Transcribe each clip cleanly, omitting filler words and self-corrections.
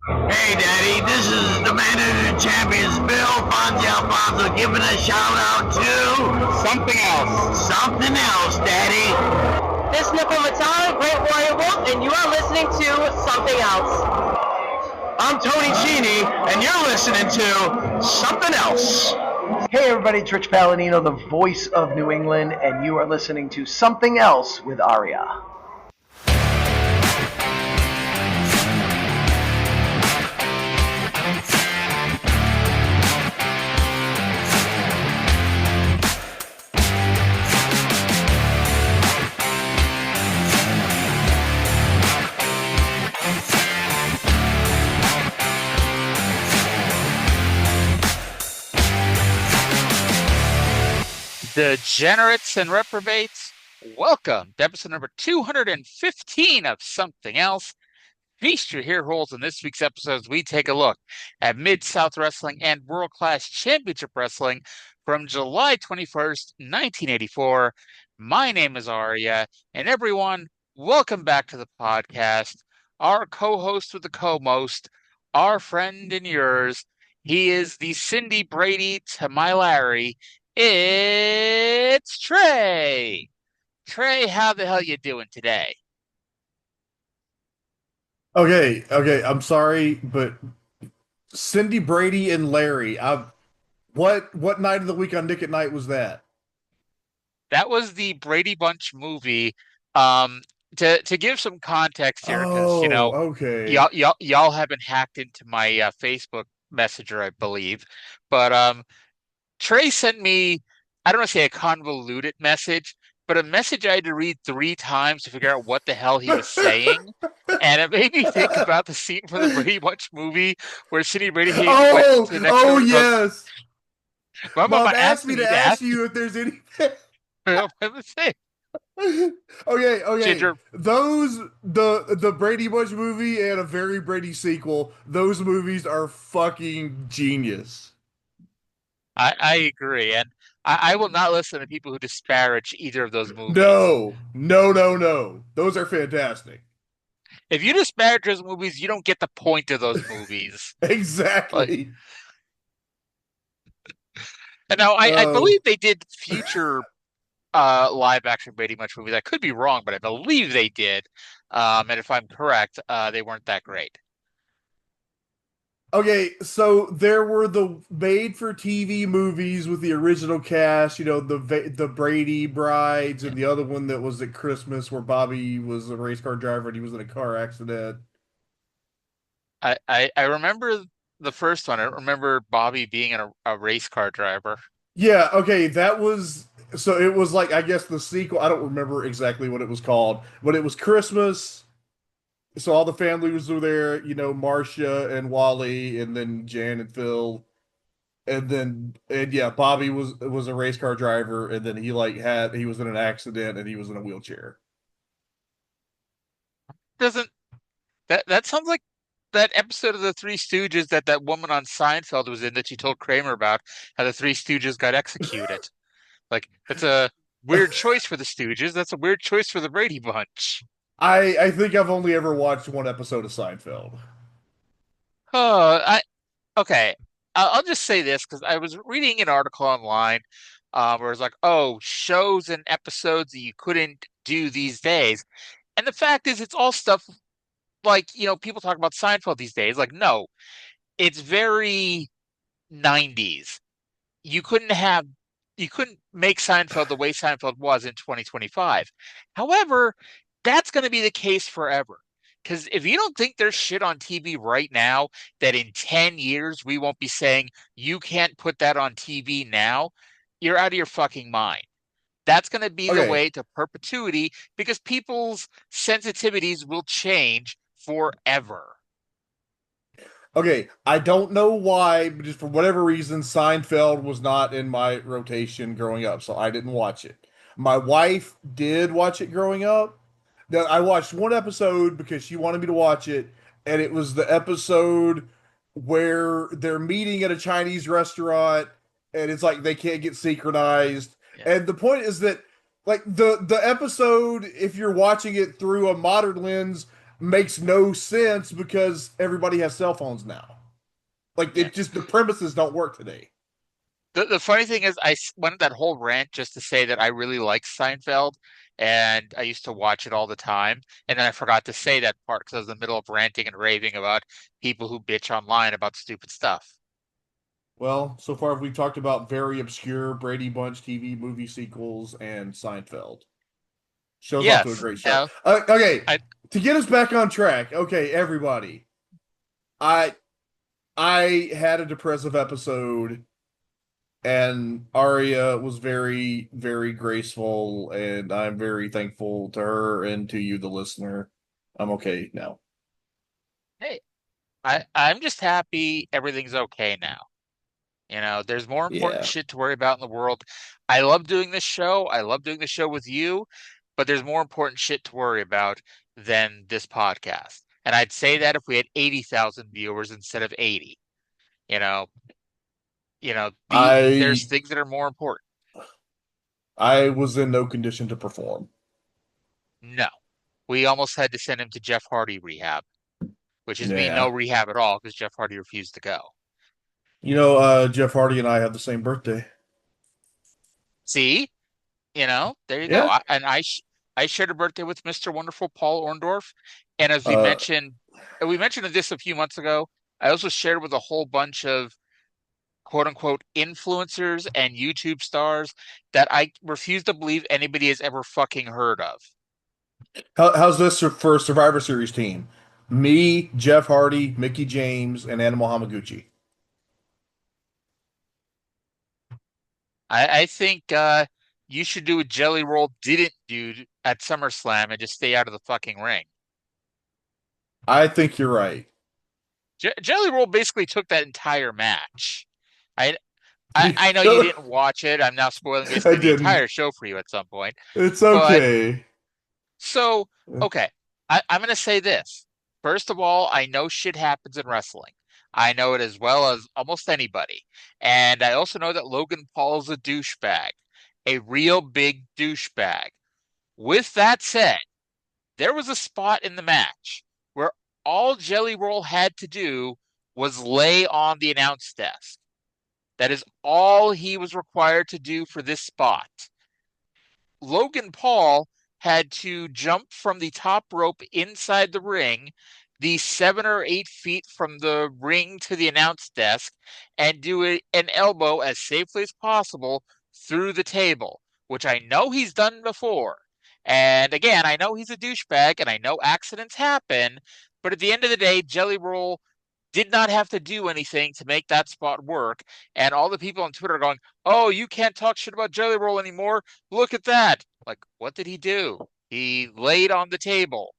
Hey, Daddy, this is the man of the champions, Bill Fonzie Alfonso, giving a shout out to something else. Something else, Daddy. This is Nicole Matala, Great Warrior Wolf, and you are listening to Something Else. I'm Tony Cini, and you're listening to Something Else. Hey everybody, it's Rich Palladino, the voice of New England, and you are listening to Something Else with Aria. Degenerates and reprobates, welcome to episode number 215 of Something Else. Feast your ear holes in this week's episode as we take a look at Mid-South Wrestling and World Class Championship Wrestling from July 21st, 1984. My name is Aria, and everyone, welcome back to the podcast. Our co-host with the co-most, our friend and yours, he is the Cindy Brady to my Larry. It's Trey. Trey, how the hell you doing today? Okay. I'm sorry, but Cindy Brady and Larry. What night of the week on Nick at Night was that? That was the Brady Bunch movie. To give some context here, because okay. y'all have been hacked into my Facebook Messenger, I believe, but Trey sent me, I don't want to say a convoluted message, but a message I had to read 3 times to figure out what the hell he was saying. And it made me think about the scene from the Brady Bunch movie where Cindy Brady went to the next door. Yes. Mom asked me to ask you if there's any. Okay. Ginger. Those the Brady Bunch movie and a Very Brady sequel. Those movies are fucking genius. I agree, and I will not listen to people who disparage either of those movies. No. Those are fantastic. If you disparage those movies, you don't get the point of those movies. Exactly. And now I believe they did future live action Brady Bunch movies. I could be wrong, but I believe they did. And if I'm correct, they weren't that great. Okay, so there were the made-for-TV movies with the original cast, the Brady Brides, and the other one that was at Christmas where Bobby was a race car driver and he was in a car accident. I remember the first one. I remember Bobby being a race car driver. Yeah, okay, so it was like, I guess the sequel, I don't remember exactly what it was called, but it was Christmas. So all the family was there, Marcia and Wally, and then Jan and Phil, and yeah, Bobby was a race car driver, and then he was in an accident and he was in a wheelchair. Doesn't that sounds like that episode of the Three Stooges that woman on Seinfeld was in that she told Kramer about how the Three Stooges got executed? Like, that's a weird choice for the Stooges. That's a weird choice for the Brady Bunch. I think I've only ever watched one episode of Seinfeld. Okay. I'll just say this because I was reading an article online where it's like, oh, shows and episodes that you couldn't do these days. And the fact is, it's all stuff like, people talk about Seinfeld these days. Like, no, it's very 90s. You couldn't make Seinfeld the way Seinfeld was in 2025. However, that's going to be the case forever. Because if you don't think there's shit on TV right now that in 10 years we won't be saying you can't put that on TV now, you're out of your fucking mind. That's going to be the way to perpetuity because people's sensitivities will change forever. Okay, I don't know why, but just for whatever reason, Seinfeld was not in my rotation growing up, so I didn't watch it. My wife did watch it growing up. I watched one episode because she wanted me to watch it, and it was the episode where they're meeting at a Chinese restaurant, and it's like they can't get synchronized. Yeah. And the point is that, like, the episode, if you're watching it through a modern lens, makes no sense because everybody has cell phones now. Like Yeah. it just the premises don't work today. The funny thing is, went on that whole rant just to say that I really like Seinfeld, and I used to watch it all the time. And then I forgot to say that part because I was in the middle of ranting and raving about people who bitch online about stupid stuff. Well, so far we've talked about very obscure Brady Bunch TV movie sequels and Seinfeld. Show's off to a Yes, great start. Okay, to get us back on track. Okay, everybody. I I had a depressive episode, and Arya was very, very graceful, and I'm very thankful to her and to you, the listener. I'm okay now. hey, I'm just happy everything's okay now. There's more important Yeah. shit to worry about in the world. I love doing this show. I love doing the show with you, but there's more important shit to worry about than this podcast. And I'd say that if we had 80,000 viewers instead of 80. You know, there's I things that are more important. I was in no condition to perform. No. We almost had to send him to Jeff Hardy rehab, which is me no Yeah. rehab at all because Jeff Hardy refused to go. Jeff Hardy and I have the same birthday. See? There you go. Yeah. I shared a birthday with Mr. Wonderful Paul Orndorff, and as Uh, we mentioned this a few months ago. I also shared with a whole bunch of quote unquote influencers and YouTube stars that I refuse to believe anybody has ever fucking heard of. how's this for Survivor Series team? Me, Jeff Hardy, Mickey James, and Animal Hamaguchi. I think you should do what Jelly Roll didn't do at SummerSlam and just stay out of the fucking ring. I think you're right. Jelly Roll basically took that entire match. I I know you didn't watch it. I'm now spoiling I basically the didn't. entire show for you at some point. It's But okay. so, okay, I'm going to say this. First of all, I know shit happens in wrestling. I know it as well as almost anybody. And I also know that Logan Paul is a douchebag, a real big douchebag. With that said, there was a spot in the match where all Jelly Roll had to do was lay on the announce desk. That is all he was required to do for this spot. Logan Paul had to jump from the top rope inside the ring, the 7 or 8 feet from the ring to the announce desk, and do an elbow as safely as possible through the table, which I know he's done before. And again, I know he's a douchebag and I know accidents happen, but at the end of the day, Jelly Roll did not have to do anything to make that spot work. And all the people on Twitter are going, "Oh, you can't talk shit about Jelly Roll anymore. Look at that." Like, what did he do? He laid on the table.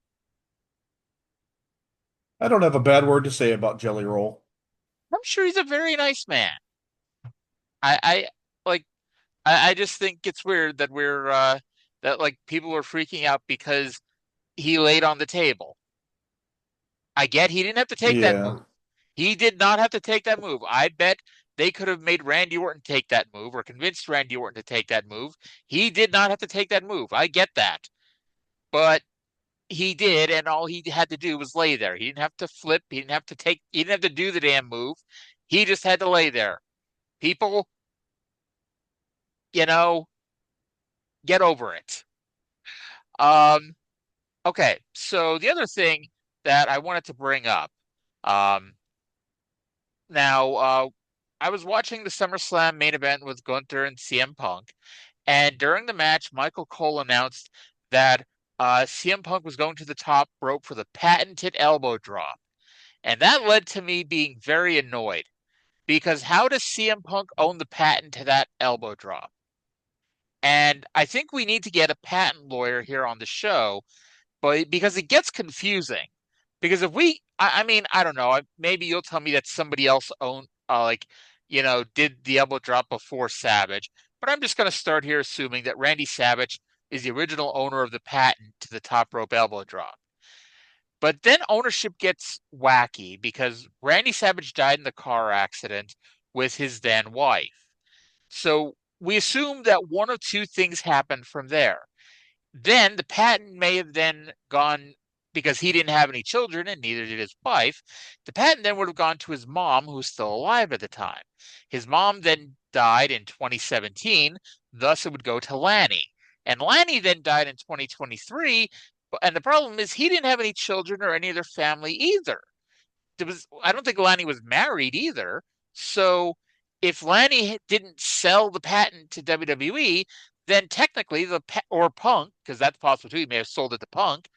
I don't have a bad word to say about Jelly Roll. I'm sure he's a very nice man. I like I just think it's weird that we're that like people are freaking out because he laid on the table. I get he didn't have to take that Yeah. move. He did not have to take that move. I bet they could have made Randy Orton take that move or convinced Randy Orton to take that move. He did not have to take that move. I get that. But he did, and all he had to do was lay there. He didn't have to flip. He didn't have to do the damn move. He just had to lay there. People, you know, get over it. Um, okay, so the other thing that I wanted to bring up, um, now, I was watching the SummerSlam main event with Gunther and CM Punk, and during the match, Michael Cole announced that CM Punk was going to the top rope for the patented elbow drop. And that led to me being very annoyed because how does CM Punk own the patent to that elbow drop? And I think we need to get a patent lawyer here on the show, but because it gets confusing. Because if I mean, I don't know. Maybe you'll tell me that somebody else owned, did the elbow drop before Savage. But I'm just going to start here assuming that Randy Savage is the original owner of the patent to the top rope elbow drop. But then ownership gets wacky because Randy Savage died in the car accident with his then wife. So we assume that one of two things happened from there. Then the patent may have then gone because he didn't have any children and neither did his wife, the patent then would have gone to his mom, who was still alive at the time. His mom then died in 2017, thus it would go to Lanny. And Lanny then died in 2023, and the problem is he didn't have any children or any other family either. I don't think Lanny was married either. So if Lanny didn't sell the patent to WWE, then technically or Punk, because that's possible too, he may have sold it to Punk,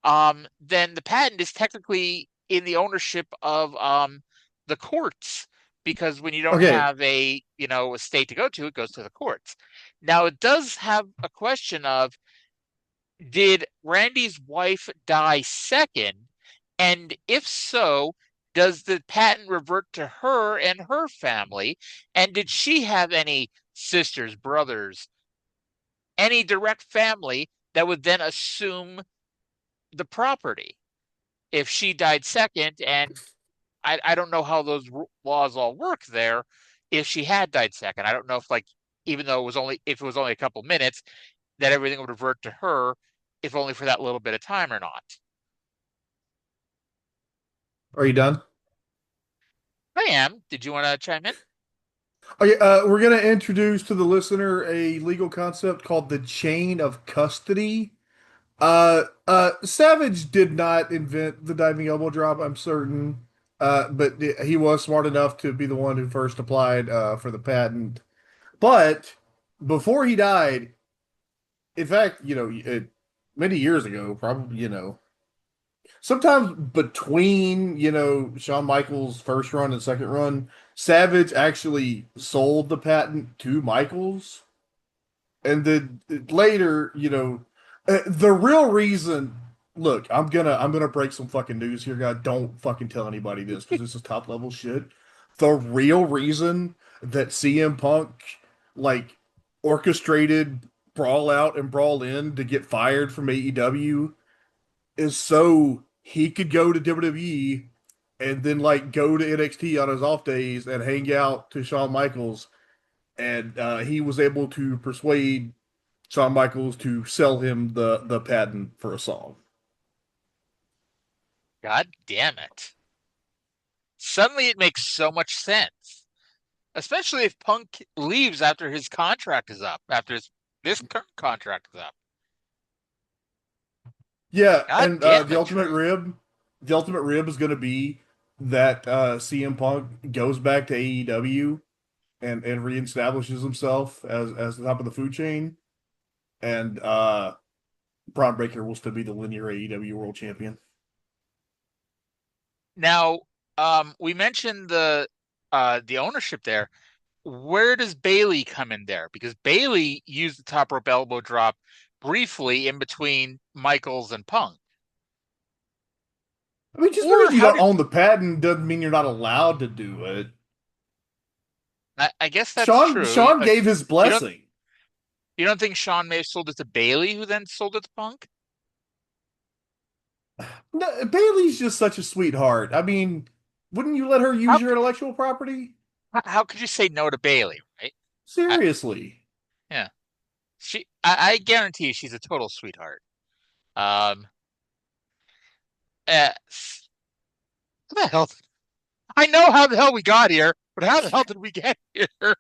then the patent is technically in the ownership of the courts, because when you don't have a state to go to, it goes to the courts. Now it does have a question of, did Randy's wife die second? And if so, does the patent revert to her and her family? And did she have any sisters, brothers, any direct family that would then assume the property if she died second? And I don't know how those laws all work there. If she had died second, I don't know if, like, even though if it was only a couple minutes, that everything would revert to her, if only for that little bit of time or not. Are you done? I am. Did you want to chime in? Okay, we're going to introduce to the listener a legal concept called the chain of custody. Savage did not invent the diving elbow drop, I'm certain, but he was smart enough to be the one who first applied for the patent. But before he died, in fact, many years ago, probably, sometimes between, Shawn Michaels' first run and second run, Savage actually sold the patent to Michaels. And then later, the real reason, look, I'm gonna break some fucking news here, guys. Don't fucking tell anybody this, because this is top level shit. The real reason that CM Punk, like, orchestrated Brawl Out and Brawl In to get fired from AEW is so he could go to WWE and then, like, go to NXT on his off days and hang out to Shawn Michaels. And he was able to persuade Shawn Michaels to sell him the patent for a song. God damn it. Suddenly it makes so much sense. Especially if Punk leaves after his contract is up, after this current contract is up. Yeah, God and damn the it, ultimate Drew. rib, the ultimate rib is going to be that CM Punk goes back to AEW and reestablishes himself as the top of the food chain, and Braun Breaker will still be the linear AEW World Champion. Now, we mentioned the ownership there. Where does Bayley come in there? Because Bayley used the top rope elbow drop briefly in between Michaels and Punk. I mean, just because you don't own the patent doesn't mean you're not allowed to do it. I guess that's true. Sean gave his blessing. You don't think Sean may have sold it to Bayley, who then sold it to Punk? No, Bayley's just such a sweetheart. I mean, wouldn't you let her use your intellectual property? How could you say no to Bayley, right? Seriously. Yeah. I guarantee you she's a total sweetheart. What the hell? I know how the hell we got here, but how the hell did we get here?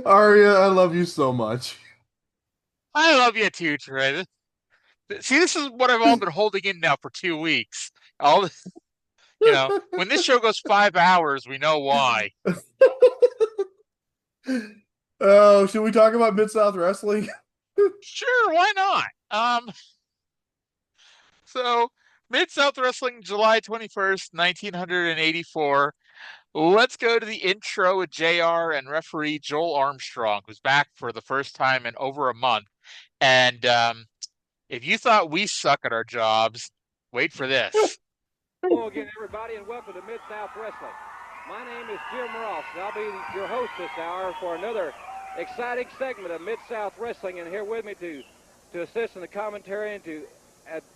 Aria, I love you so much. I love you too, Trey. See, this is what I've all been holding in now for 2 weeks. All this, when this show goes 5 hours, we know why. Oh, should we talk about Mid-South Wrestling? Sure, why not? So Mid-South Wrestling, July 21st, 1984. Let's go to the intro with JR and referee Joel Armstrong, who's back for the first time in over a month. And if you thought we suck at our jobs, wait for this. Hello again, everybody, and welcome to Mid-South Wrestling. My name is Jim Ross, and I'll be your host this hour for another exciting segment of Mid-South Wrestling. And here with me to assist in the commentary and to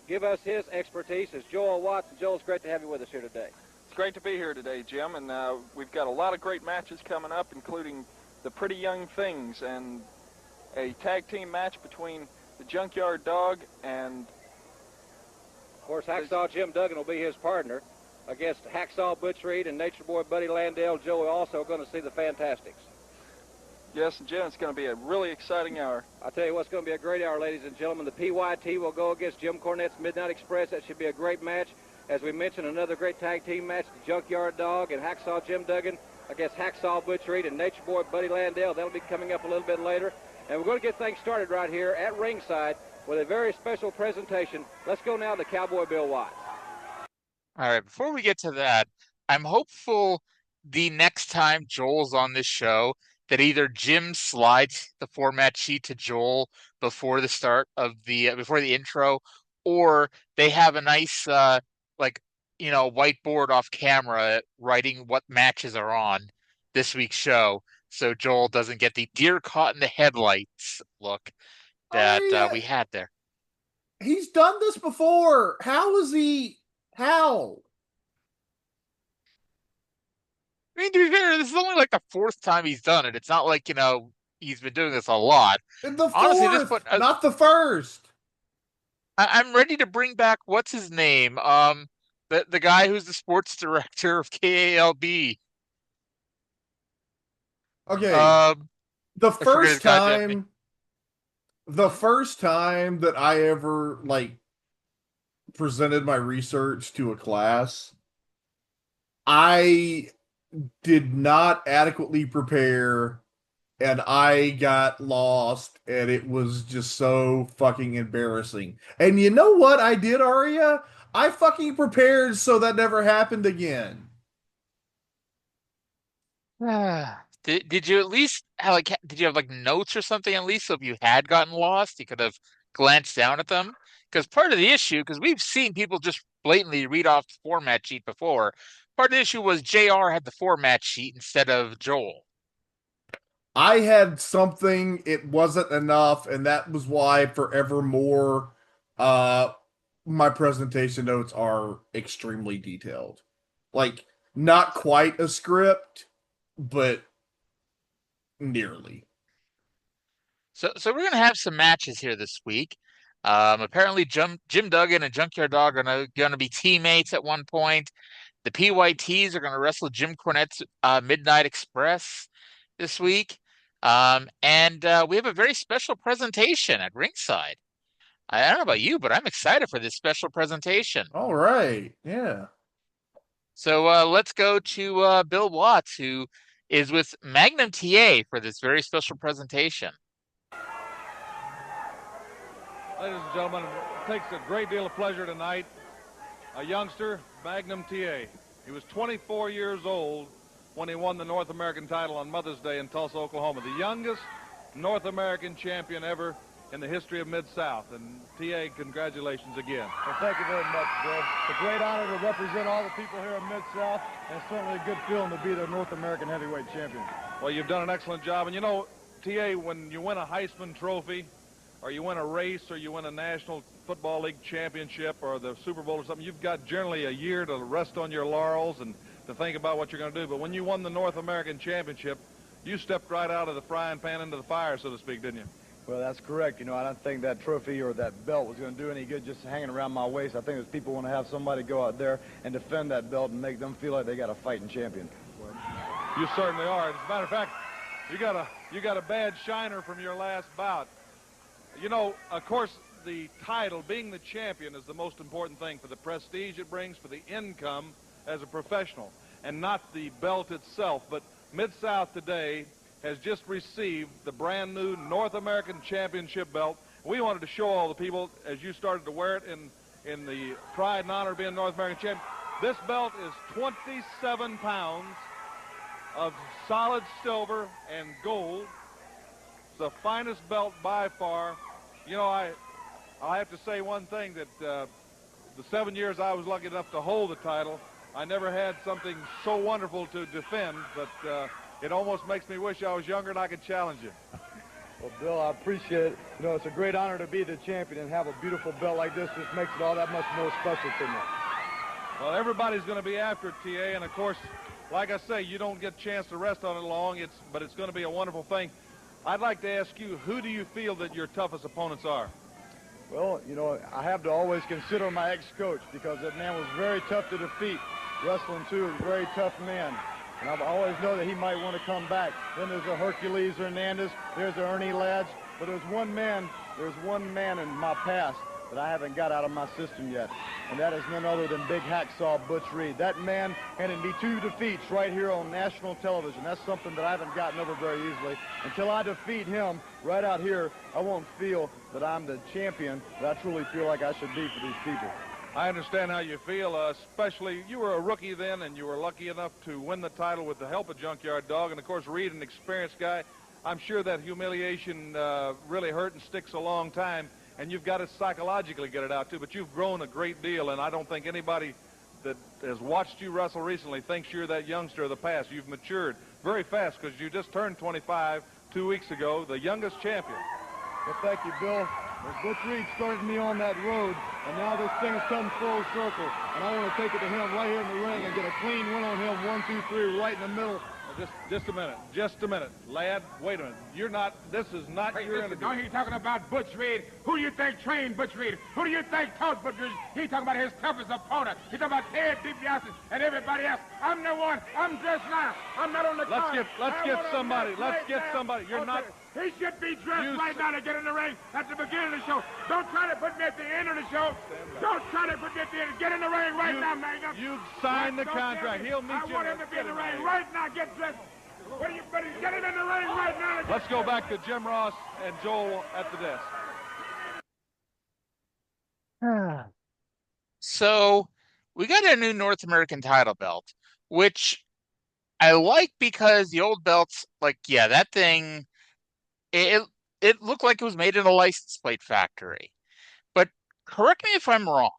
give us his expertise is Joel Watts. Joel, it's great to have you with us here today. It's great to be here today, Jim, and we've got a lot of great matches coming up, including the Pretty Young Things and a tag team match between the Junkyard Dog and Of course, Hacksaw Jim Duggan will be his partner against Hacksaw Butch Reed and Nature Boy Buddy Landell. Joe, we're also going to see the Fantastics. Yes, and Jim, it's going to be a really exciting hour. I'll tell you what's going to be a great hour, ladies and gentlemen. The PYT will go against Jim Cornette's Midnight Express. That should be a great match. As we mentioned, another great tag team match, the Junkyard Dog and Hacksaw Jim Duggan against Hacksaw Butch Reed and Nature Boy Buddy Landell. That'll be coming up a little bit later. And we're going to get things started right here at ringside with a very special presentation. Let's go now to Cowboy Bill Watts. All right, before we get to that, I'm hopeful the next time Joel's on this show that either Jim slides the format sheet to Joel before the start of before the intro, or they have a nice whiteboard off camera writing what matches are on this week's show, so Joel doesn't get the deer caught in the headlights look that we had there. He's done this before. How? I mean, to be fair, this is only like the fourth time he's done it. It's not like, he's been doing this a lot. The fourth, honestly, not the first. I'm ready to bring back, what's his name? The guy who's the sports director of KALB. Okay. The first time that I ever presented my research to a class, I did not adequately prepare, and I got lost, and it was just so fucking embarrassing. And you know what I did, Aria? I fucking prepared so that never happened again. Did you at least did you have notes or something at least, so if you had gotten lost, you could have glanced down at them? Because part of the issue, because we've seen people just blatantly read off the format sheet before, part of the issue was JR had the format sheet instead of Joel. I had something, it wasn't enough, and that was why forevermore my presentation notes are extremely detailed. Not quite a script, but nearly. So we're going to have some matches here this week. Apparently Jim Duggan and Junkyard Dog are going to be teammates at one point. The PYTs are going to wrestle Jim Cornette's Midnight Express this week. And we have a very special presentation at ringside. I don't know about you, but I'm excited for this special presentation. All right. Yeah. So let's go to Bill Watts, who is with Magnum TA for this very special presentation. Ladies and gentlemen, it takes a great deal of pleasure tonight. A youngster, Magnum TA. He was 24 years old when he won the North American title on Mother's Day in Tulsa, Oklahoma. The youngest North American champion ever in the history of Mid-South. And TA, congratulations again. Well, thank you very much, Bill. It's a great honor to represent all the people here in Mid-South, and it's certainly a good feeling to be the North American heavyweight champion. Well, you've done an excellent job. And TA, when you win a Heisman Trophy, or you win a race, or you win a National Football League championship, or the Super Bowl or something, you've got generally a year to rest on your laurels and to think about what you're going to do. But when you won the North American Championship, you stepped right out of the frying pan into the fire, so to speak, didn't you? Well, that's correct. I don't think that trophy or that belt was going to do any good just hanging around my waist. I think that people want to have somebody go out there and defend that belt and make them feel like they got a fighting champion. You certainly are. As a matter of fact, you got a bad shiner from your last bout. Of course, the title, being the champion, is the most important thing for the prestige it brings, for the income as a professional, and not the belt itself. But Mid-South today has just received the brand new North American Championship belt. We wanted to show all the people, as you started to wear it in the pride and honor of being North American champion, this belt is 27 pounds of solid silver and gold. It's the finest belt by far. I have to say one thing, that the 7 years I was lucky enough to hold the title, I never had something so wonderful to defend, but it almost makes me wish I was younger and I could challenge you. Well, Bill, I appreciate it. It's a great honor to be the champion, and have a beautiful belt like this just makes it all that much more special to me. Well, everybody's going to be after it, TA, and of course, like I say, you don't get a chance to rest on it long, but it's going to be a wonderful thing. I'd like to ask you, who do you feel that your toughest opponents are? Well, you know, I have to always consider my ex-coach because that man was very tough to defeat. Wrestling, too, is a very tough man. And I always know that he might want to come back. Then there's a Hercules Hernandez, there's a Ernie Ladd, but there's one man in my past that I haven't got out of my system yet, and that is none other than Big Hacksaw Butch Reed. That man handed me 2 defeats right here on national television. That's something that I haven't gotten over very easily. Until I defeat him right out here, I won't feel that I'm the champion that I truly feel like I should be for these people. I understand how you feel, especially you were a rookie then, and you were lucky enough to win the title with the help of Junkyard Dog, and of course Reed, an experienced guy. I'm sure that humiliation really hurt and sticks a long time, and you've got to psychologically get it out too, but you've grown a great deal, and I don't think anybody that has watched you wrestle recently thinks you're that youngster of the past. You've matured very fast because you just turned 25 2 weeks ago, the youngest champion. Well, thank you, Bill. Butch Reed started me on that road, and now this thing has come full circle, and I want to take it to him right here in the ring and get a clean win on him, 1, 2, 3, right in the middle. Just a minute. Lad, wait a minute. This is not your interview. Don't hear talking about Butch Reed. Who do you think trained Butch Reed? Who do you think taught Butch Reed? He talking about his toughest opponent. He talking about Ted DiBiase and everybody else. I'm the one. I'm dressed now. I'm not on the card. Let's get somebody. You're not. He should be dressed right now to get in the ring at the beginning of the show. Don't try to put me at the end of the show. Don't try to put me at the end. Get in the ring right now, man. You've signed the contract. He'll meet you. I want him to be in the ring right now. Get dressed. Get him in the ring right now. Let's go back to Jim Ross and Joel at the desk. So we got a new North American title belt, which I like because the old belts, like, yeah, that thing, it looked like it was made in a license plate factory. But correct me if I'm wrong,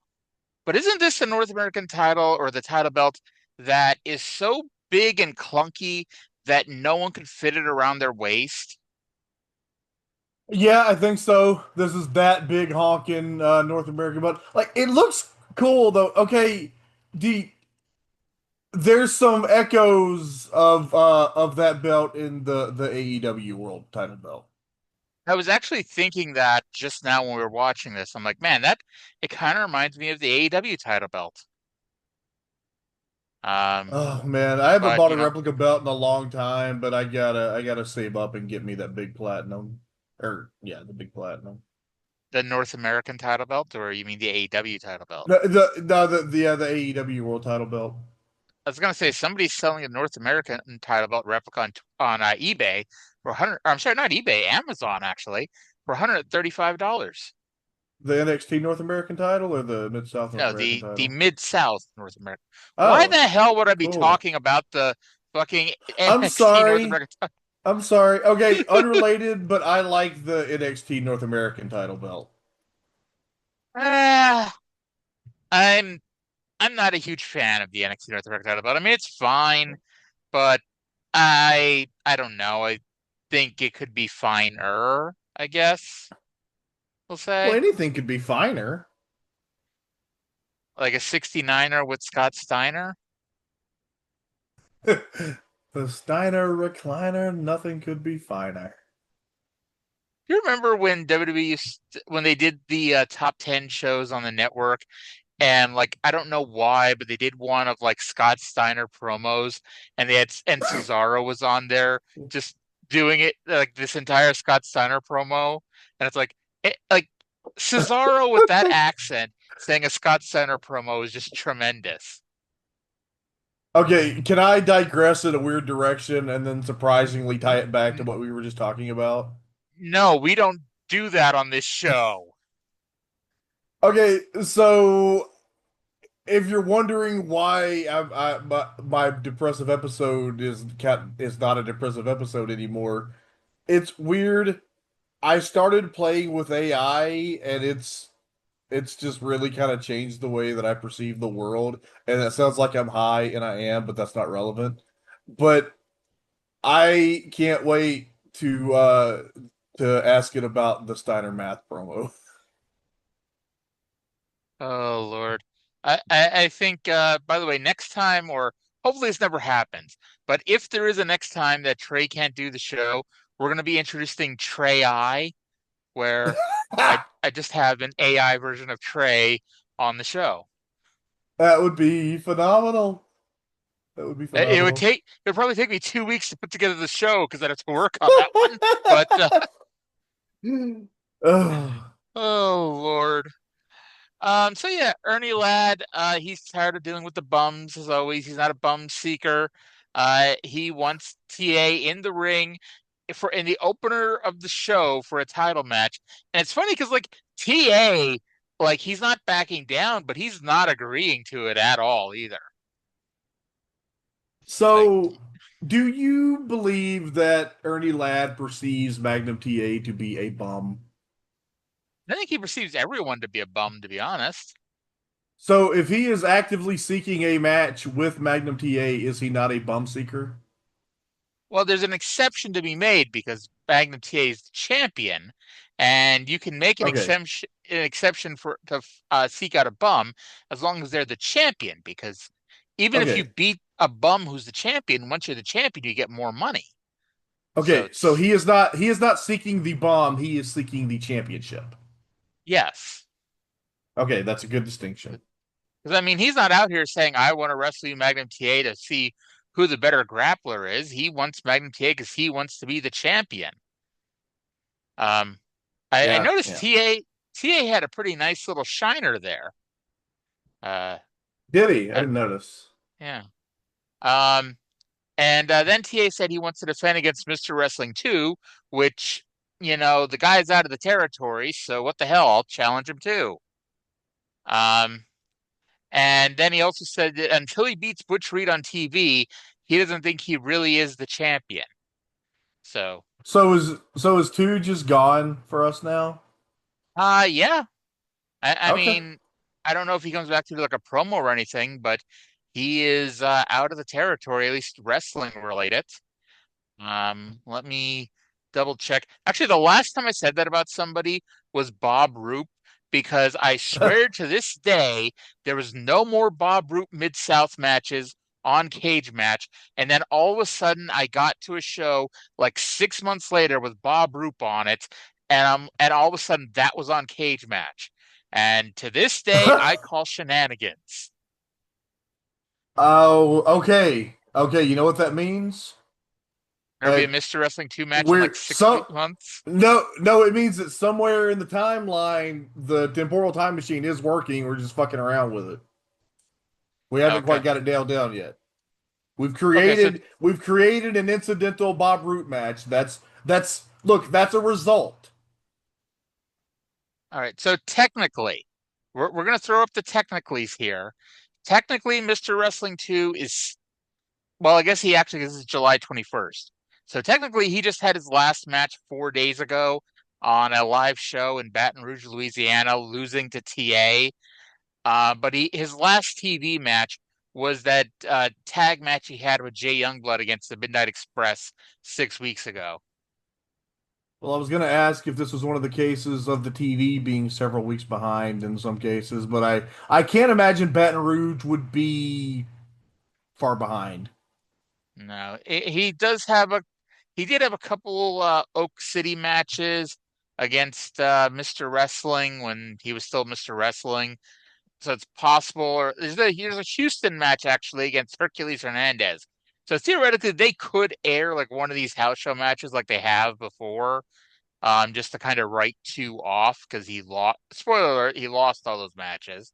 but isn't this the North American title or the title belt that is so big and clunky that no one could fit it around their waist? Yeah, I think so. This is that big honking North American, but like it looks cool though. Okay, there's some echoes of that belt in the AEW World Title belt. I was actually thinking that just now when we were watching this. I'm like, man, it kind of reminds me of the AEW title belt. Oh man, I haven't bought a replica belt in a long time, but I gotta save up and get me that big platinum. The big platinum. The North American title belt, or you mean the AEW title belt? The AEW World Title belt. I was gonna say somebody's selling a North American title belt replica on eBay for I'm sorry, not eBay, Amazon actually, for $135. The NXT North American title or the Mid-South North American title? The Mid-South North American. Oh, why the hell would I be talking about the fucking NXT North American title? I'm sorry. Okay, unrelated, but I like the NXT North American title belt. I'm not a huge fan of the NXT North American title belt. I mean, it's fine, but I don't know. I think it could be finer, I guess. We'll say. Well, anything could be finer. Like a 69er with Scott Steiner? The Steiner recliner, nothing could be finer. Do you remember when WWE when they did the top 10 shows on the network, and like I don't know why, but they did one of like Scott Steiner promos, and Cesaro was on there just doing it like this entire Scott Steiner promo, and it's like Cesaro with that accent saying a Scott Steiner promo is just tremendous. Okay, can I digress in a weird direction and then surprisingly tie it back to what we were just talking about? No, we don't do that on this show. Okay, so if you're wondering why my depressive episode is not a depressive episode anymore, it's weird. I started playing with AI and it's just really kind of changed the way that I perceive the world. And it sounds like I'm high, and I am, but that's not relevant. But I can't wait to ask it about the Steiner Math promo. Oh Lord. I think by the way, next time, or hopefully this never happens, but if there is a next time that Trey can't do the show, we're gonna be introducing Trey I, where I just have an AI version of Trey on the show. That would be phenomenal. That would be phenomenal. It would probably take me 2 weeks to put together the show because I'd have to work on that one. But Ugh. oh Lord. So yeah, Ernie Ladd, he's tired of dealing with the bums as always. He's not a bum seeker. He wants TA in the ring for in the opener of the show for a title match. And it's funny because like TA, like he's not backing down, but he's not agreeing to it at all either. So, do you believe that Ernie Ladd perceives Magnum TA to be a bum? I think he perceives everyone to be a bum, to be honest. So, if he is actively seeking a match with Magnum TA, is he not a bum seeker? Well, there's an exception to be made because Magnum TA is the champion, and you can make Okay. an exception for to seek out a bum as long as they're the champion. Because even if you Okay. beat a bum who's the champion, once you're the champion, you get more money. Okay, so he is not seeking the bomb, he is seeking the championship. Yes, Okay, that's a good distinction. because I mean he's not out here saying I want to wrestle you, Magnum TA, to see who the better grappler is. He wants Magnum TA because he wants to be the champion. Um, I Yeah, noticed yeah. TA had a pretty nice little shiner there. Uh, Did he? I uh, didn't notice. yeah. Um, and then TA said he wants to defend against Mr. Wrestling 2, which, the guy's out of the territory, so what the hell? I'll challenge him too. Um, and then he also said that until he beats Butch Reed on TV, he doesn't think he really is the champion. So, So is two just gone for us now? yeah. I Okay. mean, I don't know if he comes back to do like a promo or anything, but he is out of the territory, at least wrestling related. Let me double check. Actually, the last time I said that about somebody was Bob Roop, because I swear to this day there was no more Bob Roop Mid-South matches on Cage Match, and then all of a sudden I got to a show like 6 months later with Bob Roop on it, and all of a sudden that was on Cage Match. And to this day, I call shenanigans. Oh, okay. Okay, you know what that means? There'll be a Like Mr. Wrestling 2 match in we're like six some months. no, it means that somewhere in the timeline the temporal time machine is working, we're just fucking around with it. We haven't Okay. quite got it nailed down yet. We've Okay, so created an incidental Bob Root match. That's a result. all right. So technically, we're gonna throw up the technicallys here. Technically, Mr. Wrestling 2 is well, I guess this is July 21st. So technically he just had his last match 4 days ago on a live show in Baton Rouge, Louisiana, losing to TA. But his last TV match was that tag match he had with Jay Youngblood against the Midnight Express 6 weeks ago. Well, I was going to ask if this was one of the cases of the TV being several weeks behind in some cases, but I can't imagine Baton Rouge would be far behind. No, he did have a couple Oak City matches against Mr. Wrestling when he was still Mr. Wrestling. So it's possible. Or there's a Houston match actually against Hercules Hernandez. So theoretically, they could air like one of these house show matches like they have before, just to kind of write two off because he lost. Spoiler alert: he lost all those matches.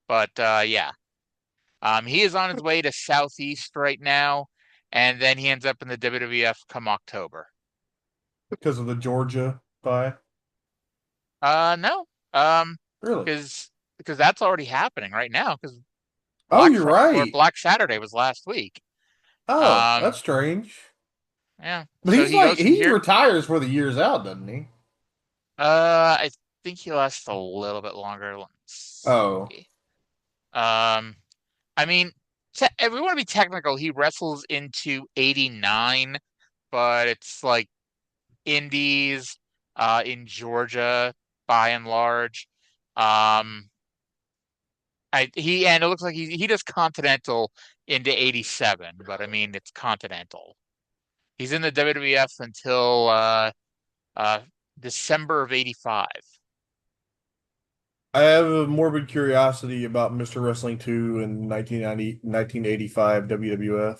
But yeah, he is on his way to Southeast right now, and then he ends up in the WWF come October. Because of the Georgia tie? No, um, Really? because that's already happening right now. Because Oh, you're right. Black Saturday was last week. Oh, that's strange. Yeah. But So he's he like goes from he here. retires for the years out, doesn't he? I think he lasts a little bit longer. Let's Oh. see. Um, I mean, if we want to be technical, he wrestles into 89, but it's like indies, in Georgia by and large. Um, and it looks like he does Continental into 87, but I mean it's Continental. He's in the WWF until uh December of 85. I have a morbid curiosity about Mr. Wrestling 2 in 1985 WWF.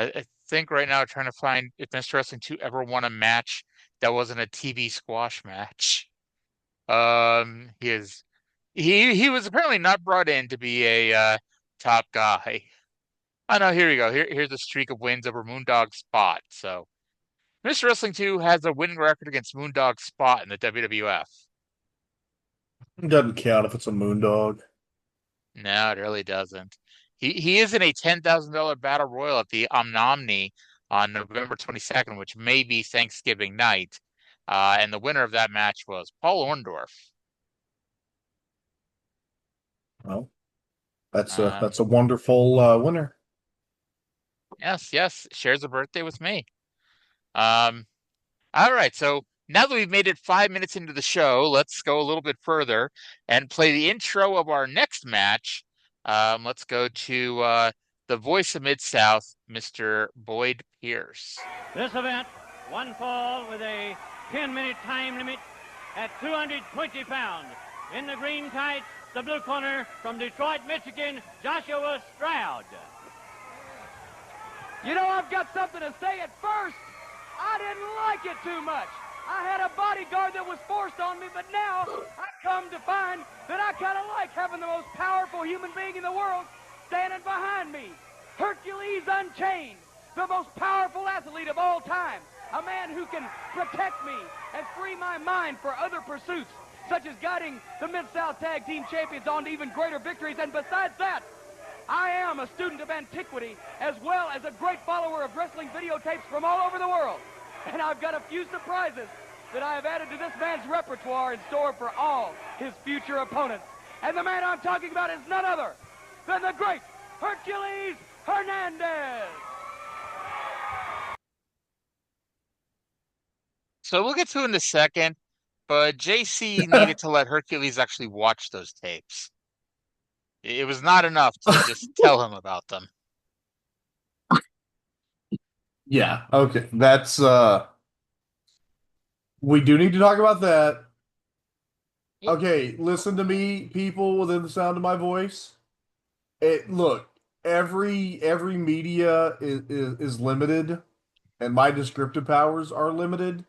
I think right now trying to find if Mr. Wrestling 2 ever won a match that wasn't a TV squash match. He was apparently not brought in to be a top guy. Oh no, here we go. Here's a streak of wins over Moondog Spot. So Mr. Wrestling 2 has a winning record against Moondog Spot in the WWF. It doesn't count if it's a Moondog. No, it really doesn't. He is in a $10,000 battle royal at the Omnomni on November 22nd, which may be Thanksgiving night. And the winner of that match was Paul Orndorff. Well, that's a wonderful winner. Yes, shares a birthday with me. All right, so now that we've made it 5 minutes into the show, let's go a little bit further and play the intro of our next match. Let's go to the voice of Mid-South, Mr. Boyd Pierce. This event, one fall with a 10-minute time limit at 220 pounds. In the green tights, the blue corner from Detroit, Michigan, Joshua Stroud. You know, I've got something to say at first. I didn't like it too much. I had a bodyguard that was forced on me, but now I come to find that I kind of like having the most powerful human being in the world standing behind me. Hercules Unchained, the most powerful athlete of all time. A man who can protect me and free my mind for other pursuits, such as guiding the Mid-South Tag Team Champions on to even greater victories. And besides that, I am a student of antiquity as well as a great follower of wrestling videotapes from all over the world. And I've got a few surprises that I have added to this man's repertoire in store for all his future opponents. And the man I'm talking about is none other than the great Hercules Hernandez. So we'll get to it in a second, but JC needed to let Hercules actually watch those tapes. It was not enough to just tell him about them. Yeah, okay. That's we do need to talk about that. Okay, listen to me, people within the sound of my voice. Look, every media is limited, and my descriptive powers are limited.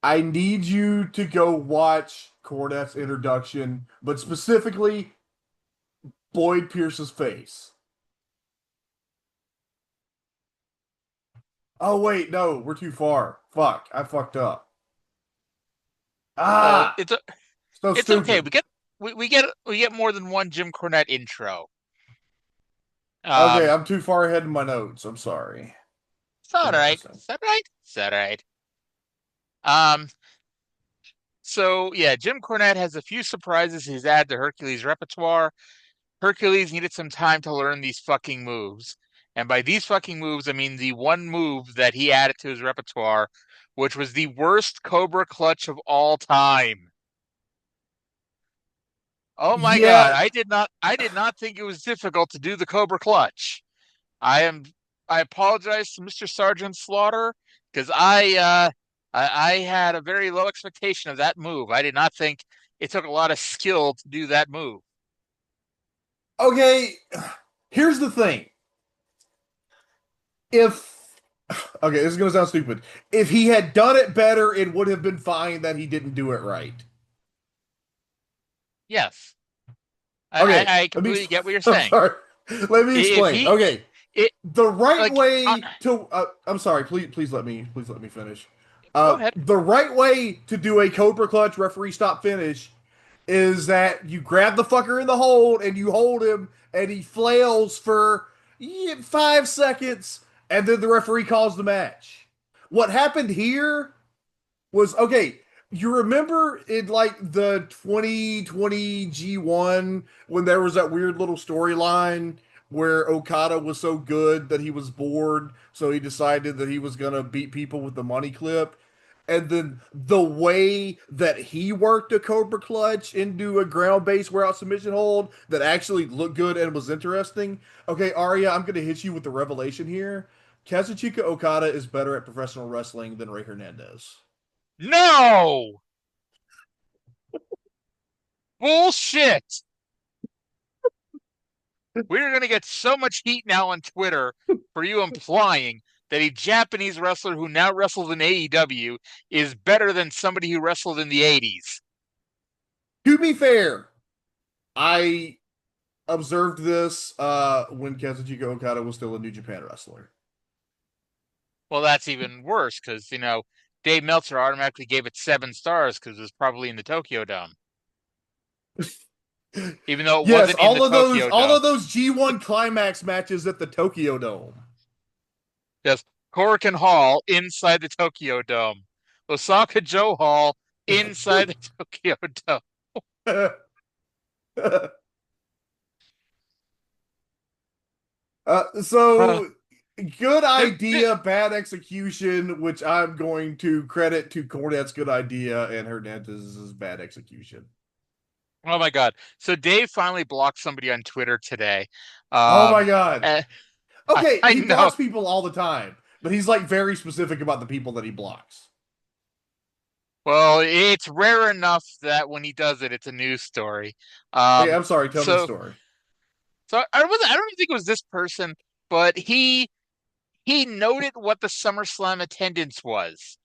I need you to go watch Cornette's introduction, but specifically Boyd Pierce's face. Oh wait, no, we're too far. Fuck, I fucked up. It's okay. We get more than one Jim Cornette intro. Okay, I'm too far ahead in my notes. I'm sorry. It's all right. It's all right. So yeah, Jim Cornette has a few surprises he's added to Hercules' repertoire. Hercules needed some time to learn these fucking moves. And by these fucking moves, I mean the one move that he added to his repertoire, which was the worst Cobra Clutch of all time. Oh my God, I did not think it was difficult to do the Cobra Clutch. I apologize to Mr. Sergeant Slaughter because I had a very low expectation of that move. I did not think it took a lot of skill to do that move. Okay, here's the thing. Okay, this is going to sound stupid. If he had done it better, it would have been fine that he didn't do it right. Yes. Okay, I completely get what you're saying. Sorry. Let me explain. The right way to... I'm sorry, please let me finish. Go ahead. The right way to do a Cobra Clutch referee stop finish is that you grab the fucker in the hold and you hold him and he flails for 5 seconds and then the referee calls the match. What happened here was, okay, you remember in like the 2020 G1 when there was that weird little storyline where Okada was so good that he was bored, so he decided that he was going to beat people with the money clip. And then the way that he worked a Cobra Clutch into a ground-based warehouse submission hold that actually looked good and was interesting. Okay, Arya, I'm going to hit you with the revelation here. Kazuchika Okada is better at professional wrestling than Rey Hernandez. No! Bullshit. We're going to get so much heat now on Twitter for you implying that a Japanese wrestler who now wrestles in AEW is better than somebody who wrestled in the 80s. To be fair, I observed this when Kazuchika Okada was still a New Japan wrestler. Well, that's even worse because, Dave Meltzer automatically gave it 7 stars because it was probably in the Tokyo Dome. Even though it wasn't in the Tokyo Dome. All of those G1 Climax matches at the Tokyo Dome. Yes, Korakuen Hall inside the Tokyo Dome. Osaka Joe Hall inside the Tokyo Dome. Good idea, bad execution, which I'm going to credit to Cornette's good idea and Hernandez's bad execution. Oh my God. So Dave finally blocked somebody on Twitter today. Oh my God. Okay, he blocks people all the time, but he's like very specific about the people that he blocks. Well, it's rare enough that when he does it, it's a news story. Hey, I'm sorry, tell me the story. So I don't even think it was this person, but he noted what the SummerSlam attendance was.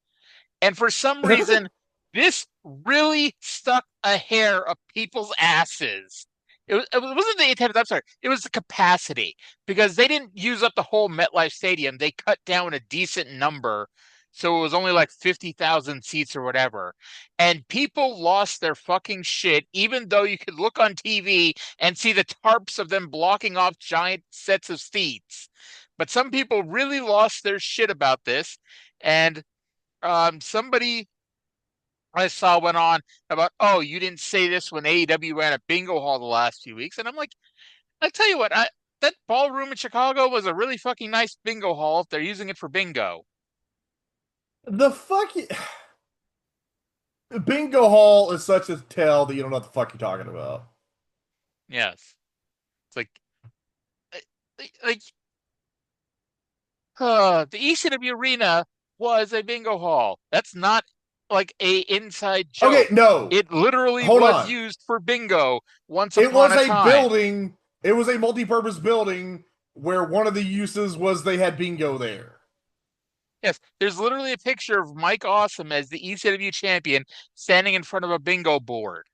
And for some reason, this really stuck a hair up people's asses. It wasn't the attendance, I'm sorry. It was the capacity. Because they didn't use up the whole MetLife Stadium. They cut down a decent number. So it was only like 50,000 seats or whatever. And people lost their fucking shit, even though you could look on TV and see the tarps of them blocking off giant sets of seats. But some people really lost their shit about this. And somebody I saw went on about, oh, you didn't say this when AEW ran a bingo hall the last few weeks. And I'm like, I tell you what, that ballroom in Chicago was a really fucking nice bingo hall if they're using it for bingo. The bingo hall is such a tell that you don't know what the fuck you're talking about. Yes. It's the ECW arena was a bingo hall. That's not like a inside joke. Okay, no. It literally was used for bingo once upon a time. Building. It was a multi-purpose building where one of the uses was they had bingo there. Yes, there's literally a picture of Mike Awesome as the ECW champion standing in front of a bingo board.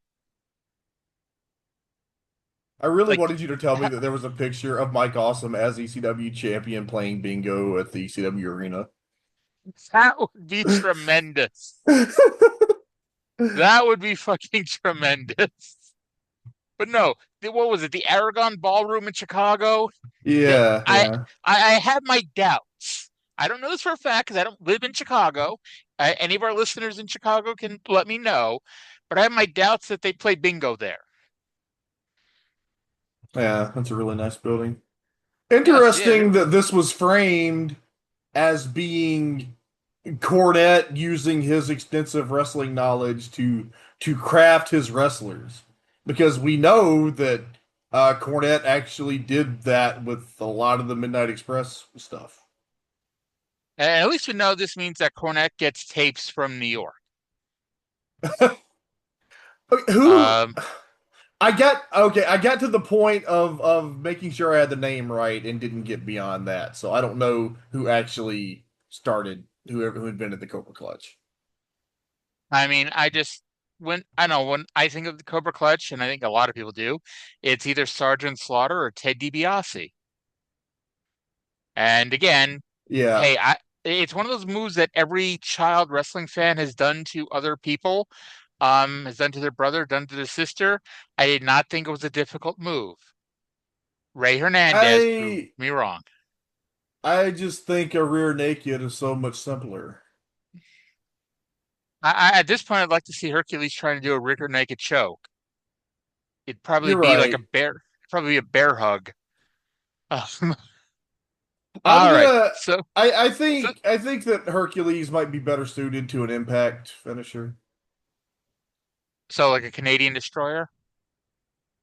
I really wanted you to tell me that there was a picture of Mike Awesome as ECW champion playing bingo at the ECW arena. That would be tremendous. That would be fucking tremendous. But no, what was it? The Aragon Ballroom in Chicago? Yeah. I have my doubts. I don't know this for a fact because I don't live in Chicago. Any of our listeners in Chicago can let me know. But I have my doubts that they play bingo there. Yeah, that's a really nice building. Interesting that this was framed as being Cornette using his extensive wrestling knowledge to craft his wrestlers. Because we know that Cornette actually did that with a lot of the Midnight Express stuff. And at least we know this means that Cornette gets tapes from New York. I got to the point of making sure I had the name right and didn't get beyond that. So I don't know who actually started, who invented the Cobra Clutch. I mean, when I think of the Cobra Clutch, and I think a lot of people do, it's either Sergeant Slaughter or Ted DiBiase. And again, hey, it's one of those moves that every child wrestling fan has done to other people, has done to their brother, done to their sister. I did not think it was a difficult move. Ray Hernandez proved me wrong. I just think a rear naked is so much simpler. At this point, I'd like to see Hercules trying to do a rear naked choke. It'd probably be like a bear, probably a bear hug. I think that Hercules might be better suited to an Impact finisher. So like a Canadian Destroyer?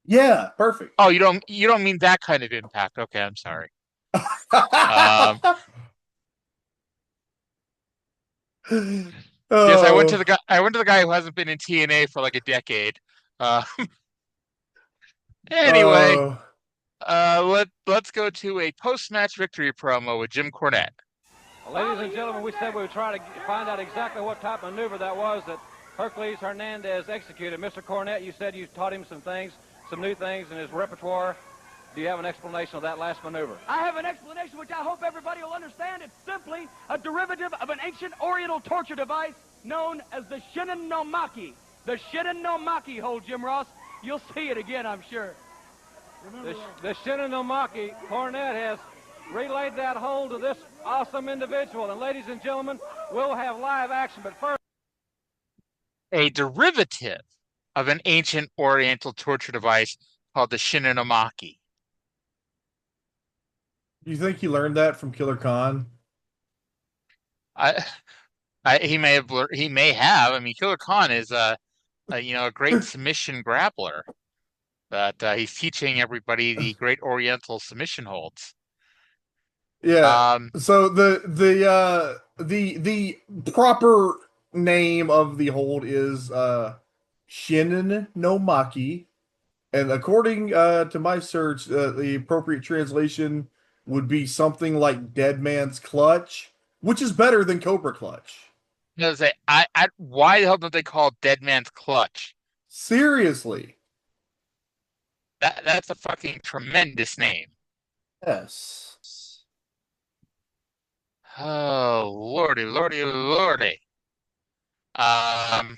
Yeah, perfect. Oh, you don't mean that kind of Impact. Okay, I'm sorry. Yes, I went to the guy who hasn't been in TNA for like a decade. Anyway, let's go to a post-match victory promo with Jim Cornette. Ladies and gentlemen, we said we would try to find out exactly what type of maneuver that was that Hercules Hernandez executed. Mr. Cornette, you said you taught him some things, some new things in his repertoire. Do you have an explanation of that last maneuver? I have an explanation which I hope everybody will understand. It's simply a derivative of an ancient Oriental torture device known as the Shinin no Maki. The Shinin no Maki hold, Jim Ross. You'll see it again, I'm sure. The Shinin no Maki, Cornette has relayed that hold to this awesome individual. And ladies and gentlemen, we'll have live action, but first... A derivative of an ancient Oriental torture device called the Shinin no Maki. You think he learned that from Killer Khan? He may have. I mean, Killer Khan is a great submission grappler, but he's teaching everybody the great Oriental submission holds. Yeah. So the proper name of the hold is Shinin no Maki, and according to my search, the appropriate translation would be something like Dead Man's Clutch, which is better than Cobra Clutch. I was say, why the hell don't they call it Dead Man's Clutch? Seriously. That's a fucking tremendous name. Yes. Oh, lordy. By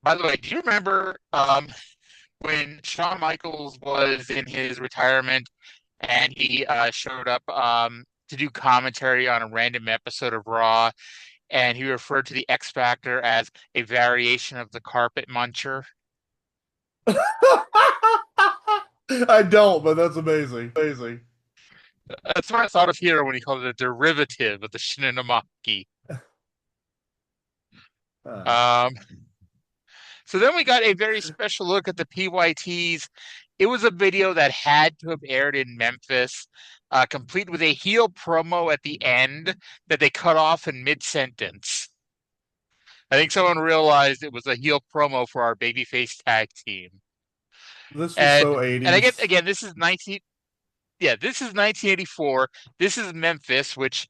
the way, do you remember when Shawn Michaels was in his retirement and he showed up to do commentary on a random episode of Raw, and he referred to the X Factor as a variation of the Carpet Muncher? I don't, but that's amazing. That's what I thought of here when he called it a derivative of the Shinin no Maki. So then we got a very special look at the PYTs. It was a video that had to have aired in Memphis, complete with a heel promo at the end that they cut off in mid-sentence. I think someone realized it was a heel promo for our babyface tag team. This was so 80s. And this is 1984. This is Memphis, which,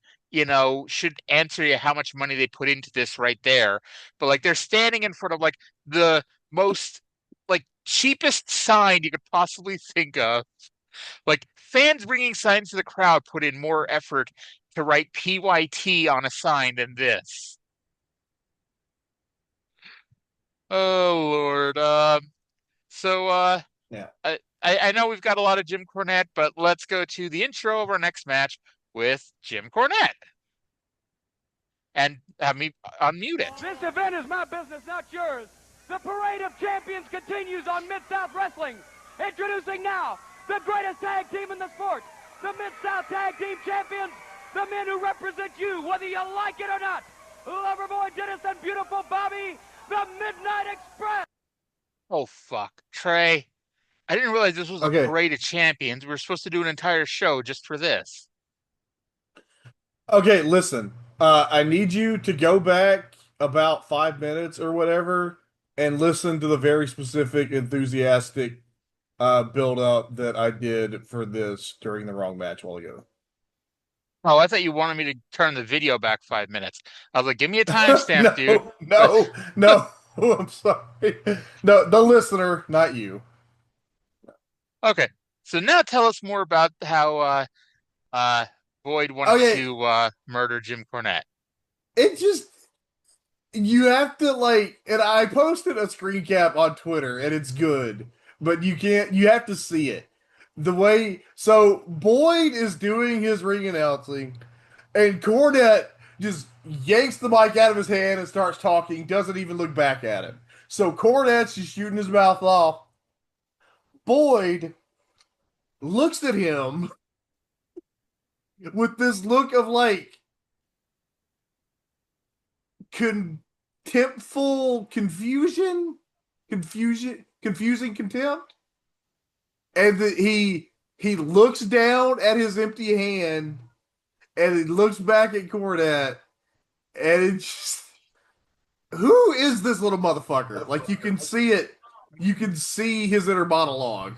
should answer you how much money they put into this right there. But like, they're standing in front of like the most cheapest sign you could possibly think of. Like, fans bringing signs to the crowd put in more effort to write PYT on a sign than this. Oh Lord. Yeah. I know we've got a lot of Jim Cornette, but let's go to the intro of our next match with Jim Cornette. And have me unmute it. This event is my business, not yours. The parade of champions continues on Mid-South Wrestling. Introducing now the greatest tag team in the sport, the Mid-South Tag Team Champions, the men who represent you, whether you like it or not. Loverboy Dennis and Beautiful Bobby, the Midnight Express. Oh, fuck. Trey, I didn't realize this was a parade of champions. We were supposed to do an entire show just for this. Okay, listen. I need you to go back about 5 minutes or whatever and listen to the very specific, enthusiastic build-up that I did for this during the Wrong match a while ago. Oh, I thought you wanted me to turn the video back 5 minutes. I was like, give me a timestamp, dude. No, I'm sorry. No, the listener, not you. Okay, so now tell us more about how Boyd wanted to murder Jim Cornette. It just, you have to and I posted a screen cap on Twitter, and it's good, but you have to see it. So Boyd is doing his ring announcing, and Cornette just yanks the mic out of his hand and starts talking, doesn't even look back at him. So Cornette's just shooting his mouth off. Boyd looks at him with this look of contemptful confusing contempt. And he looks down at his empty hand and he looks back at Cornette, and it's just, who is this little motherfucker? Like, you can see it you can see his inner monologue.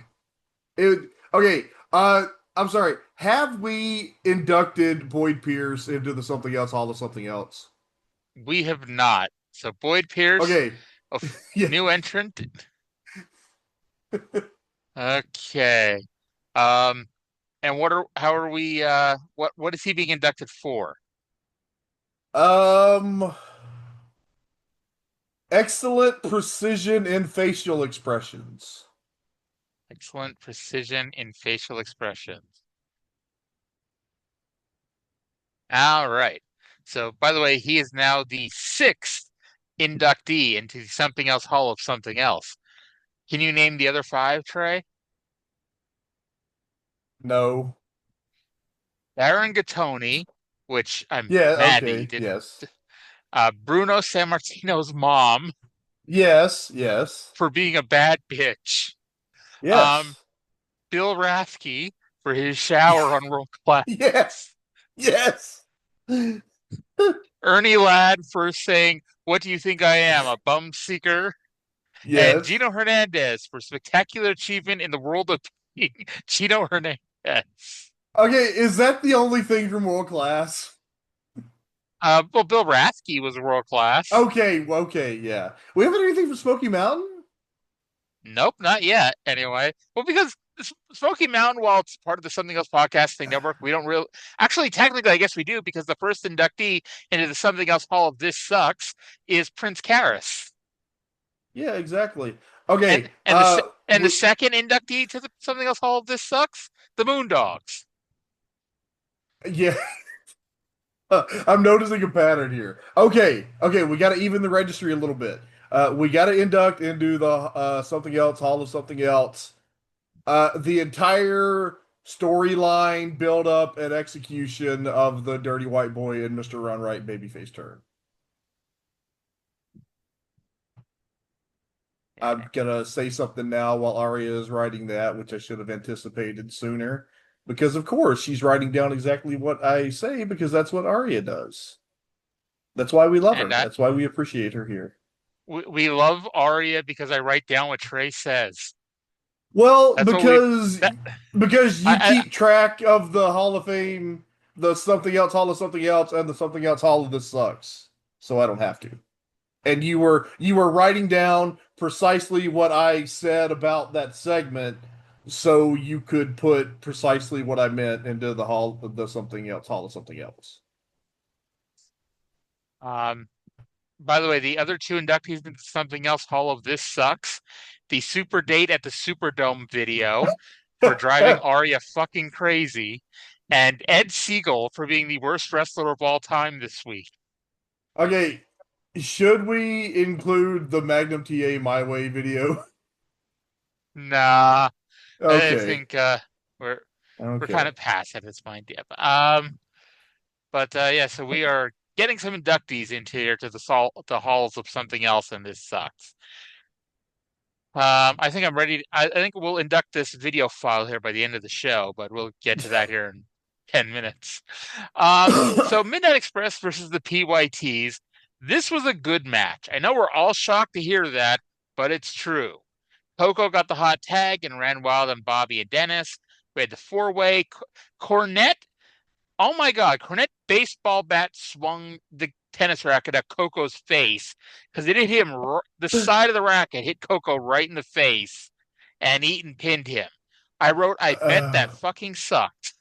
Okay, I'm sorry. Have we inducted Boyd Pierce into the Something Else Hall of Something Else? We have not. So Boyd Pierce, Okay. Yeah. new entrant. Okay. And how are we what is he being inducted for? Excellent precision in facial expressions. Excellent precision in facial expressions. All right. So, by the way, he is now the 6th inductee into the Something Else Hall of Something Else. Can you name the other 5, Trey? No. Baron Gattoni, which I'm Yeah, mad that okay, you didn't. yes. Bruno Sammartino's mom. Yes. For being a bad bitch. Yes. Bill Rathke for his shower on World Class. Yes. Ernie Ladd for saying, "What do you think I am, a bum seeker?" Yes. And Gino Hernandez for spectacular achievement in the world of Gino Hernandez. Okay, is that the only thing from World Class? Well, Bill Rathke was world class. Okay, yeah. We haven't anything from Smoky Mountain? Nope, not yet. Anyway, well, because Smoky Mountain, while it's part of the Something Else Podcasting Network, we don't really. Actually, technically, I guess we do, because the first inductee into the Something Else Hall of This Sucks is Prince Karis. Yeah, exactly. Okay. And the second inductee to the Something Else Hall of This Sucks, the Moondogs. Yeah. I'm noticing a pattern here. Okay, we got to even the registry a little bit. We got to induct into the Something Else Hall of Something Else. The entire storyline, build up, and execution of the Dirty White Boy and Mr. Run Right babyface turn. I'm gonna say something now while Arya is writing that, which I should have anticipated sooner. Because of course she's writing down exactly what I say, because that's what Arya does. That's why we love her. That's why we appreciate her here. We love Arya because I write down what Trey says. Well, because you keep track of the Hall of Fame, the Something Else Hall of Something Else, and the Something Else Hall of This Sucks. So I don't have to. And you were writing down precisely what I said about that segment, so you could put precisely what I meant into the Hall of the Something Else Hall of Something Else. By the way, the other 2 inductees into Something Else Hall of This Sucks, the Super Date at the Superdome video for driving Arya fucking crazy, and Ed Siegel for being the worst wrestler of all time this week. Okay, should we include the Magnum TA My Way video? Nah. Okay. I think we're kind of past at this point. Yeah. Yeah, so we are getting some inductees into here to the halls of Something Else, and this sucks. I think I'm ready. I think we'll induct this video file here by the end of the show, but we'll get to that here in 10 minutes. So Midnight Express versus the PYTs. This was a good match. I know we're all shocked to hear that, but it's true. Coco got the hot tag and ran wild on Bobby and Dennis. We had the 4-way. Cornette. Oh my God. Cornette baseball bat swung the tennis racket at Coco's face because it hit him. The side of the racket hit Coco right in the face, and Eaton pinned him. I wrote, I bet that fucking sucked.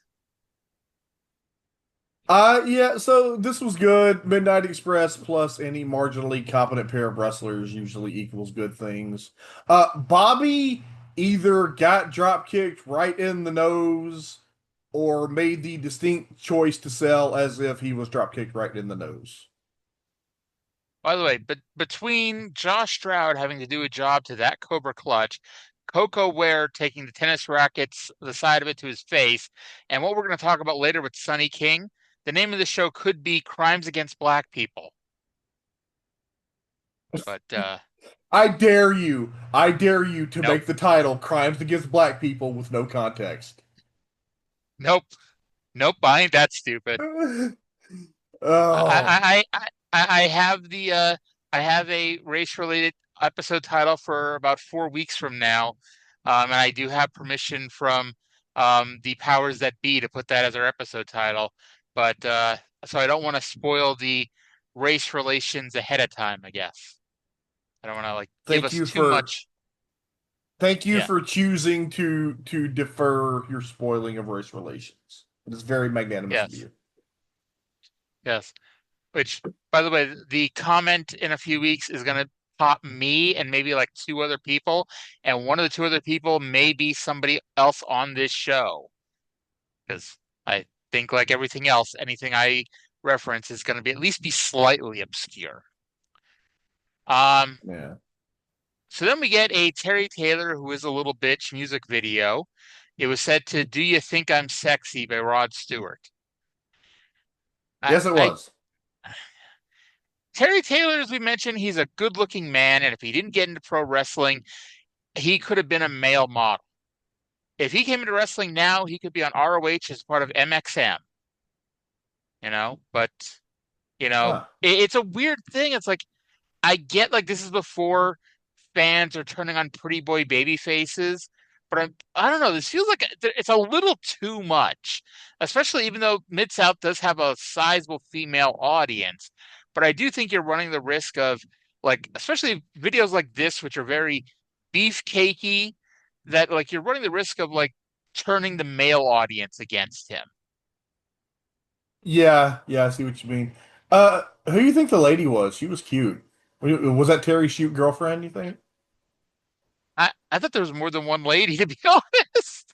Yeah, so this was good. Midnight Express plus any marginally competent pair of wrestlers usually equals good things. Bobby either got drop kicked right in the nose or made the distinct choice to sell as if he was drop kicked right in the nose. By the way, but between Josh Stroud having to do a job to that Cobra Clutch, Coco Ware taking the tennis rackets, the side of it to his face, and what we're going to talk about later with Sonny King, the name of the show could be Crimes Against Black People. But I dare you to make the title Crimes Against Black People with no context. Nope, I ain't that stupid. Oh. I have a race related episode title for about 4 weeks from now. And I do have permission from the powers that be to put that as our episode title. But so I don't want to spoil the race relations ahead of time, I guess. I don't want to give us too much. Thank you for choosing to defer your spoiling of race relations. It is very magnanimous of you. Yes. Which, by the way, the comment in a few weeks is going to pop me and maybe 2 other people, and one of the 2 other people may be somebody else on this show. Because I think, like everything else, anything I reference is going to at least be slightly obscure. Yeah. So then we get a Terry Taylor Who Is a Little Bitch music video. It was set to Do You Think I'm Sexy by Rod Stewart. Yes, it was. Terry Taylor, as we mentioned, he's a good-looking man, and if he didn't get into pro wrestling, he could have been a male model. If he came into wrestling now, he could be on ROH as part of MXM. But it's a weird thing. It's I get this is before fans are turning on pretty boy baby faces, but I don't know. This feels like it's a little too much, especially even though Mid-South does have a sizable female audience. But I do think you're running the risk of especially videos like this, which are very beefcakey, that you're running the risk of turning the male audience against him. Yeah, I see what you mean. Who do you think the lady was? She was cute. Was that Terry Shoot girlfriend, you think? I thought there was more than one lady, to be honest.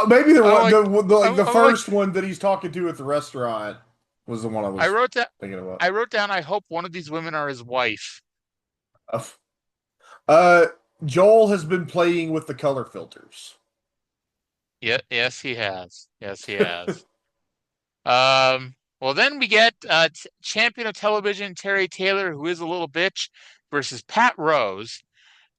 Maybe the first one that he's talking to at the restaurant was the one I was thinking about. I wrote down, I hope one of these women are his wife. Joel has been playing with the color filters. Yeah, yes, he has. Yes, he has. Well, then we get champion of television Terry Taylor, Who Is a Little Bitch, versus Pat Rose.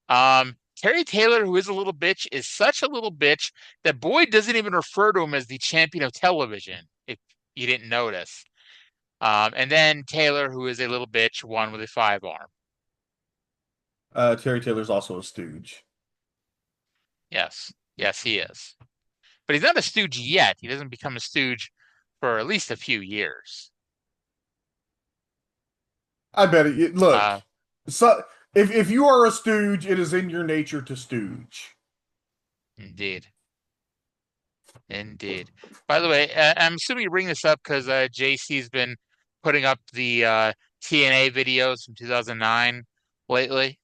Terry Taylor, Who Is a Little Bitch, is such a little bitch that Boyd doesn't even refer to him as the champion of television, if you didn't notice. And then Taylor, Who Is a Little Bitch, won with a 5-arm. Terry Taylor's also a stooge. Yes, he is. But he's not a stooge yet. He doesn't become a stooge for at least a few years. I bet it. Look, so if you are a stooge, it is in your nature to stooge. Indeed. By the way, I'm assuming you bring this up because JC's been putting up the TNA videos from 2009 lately.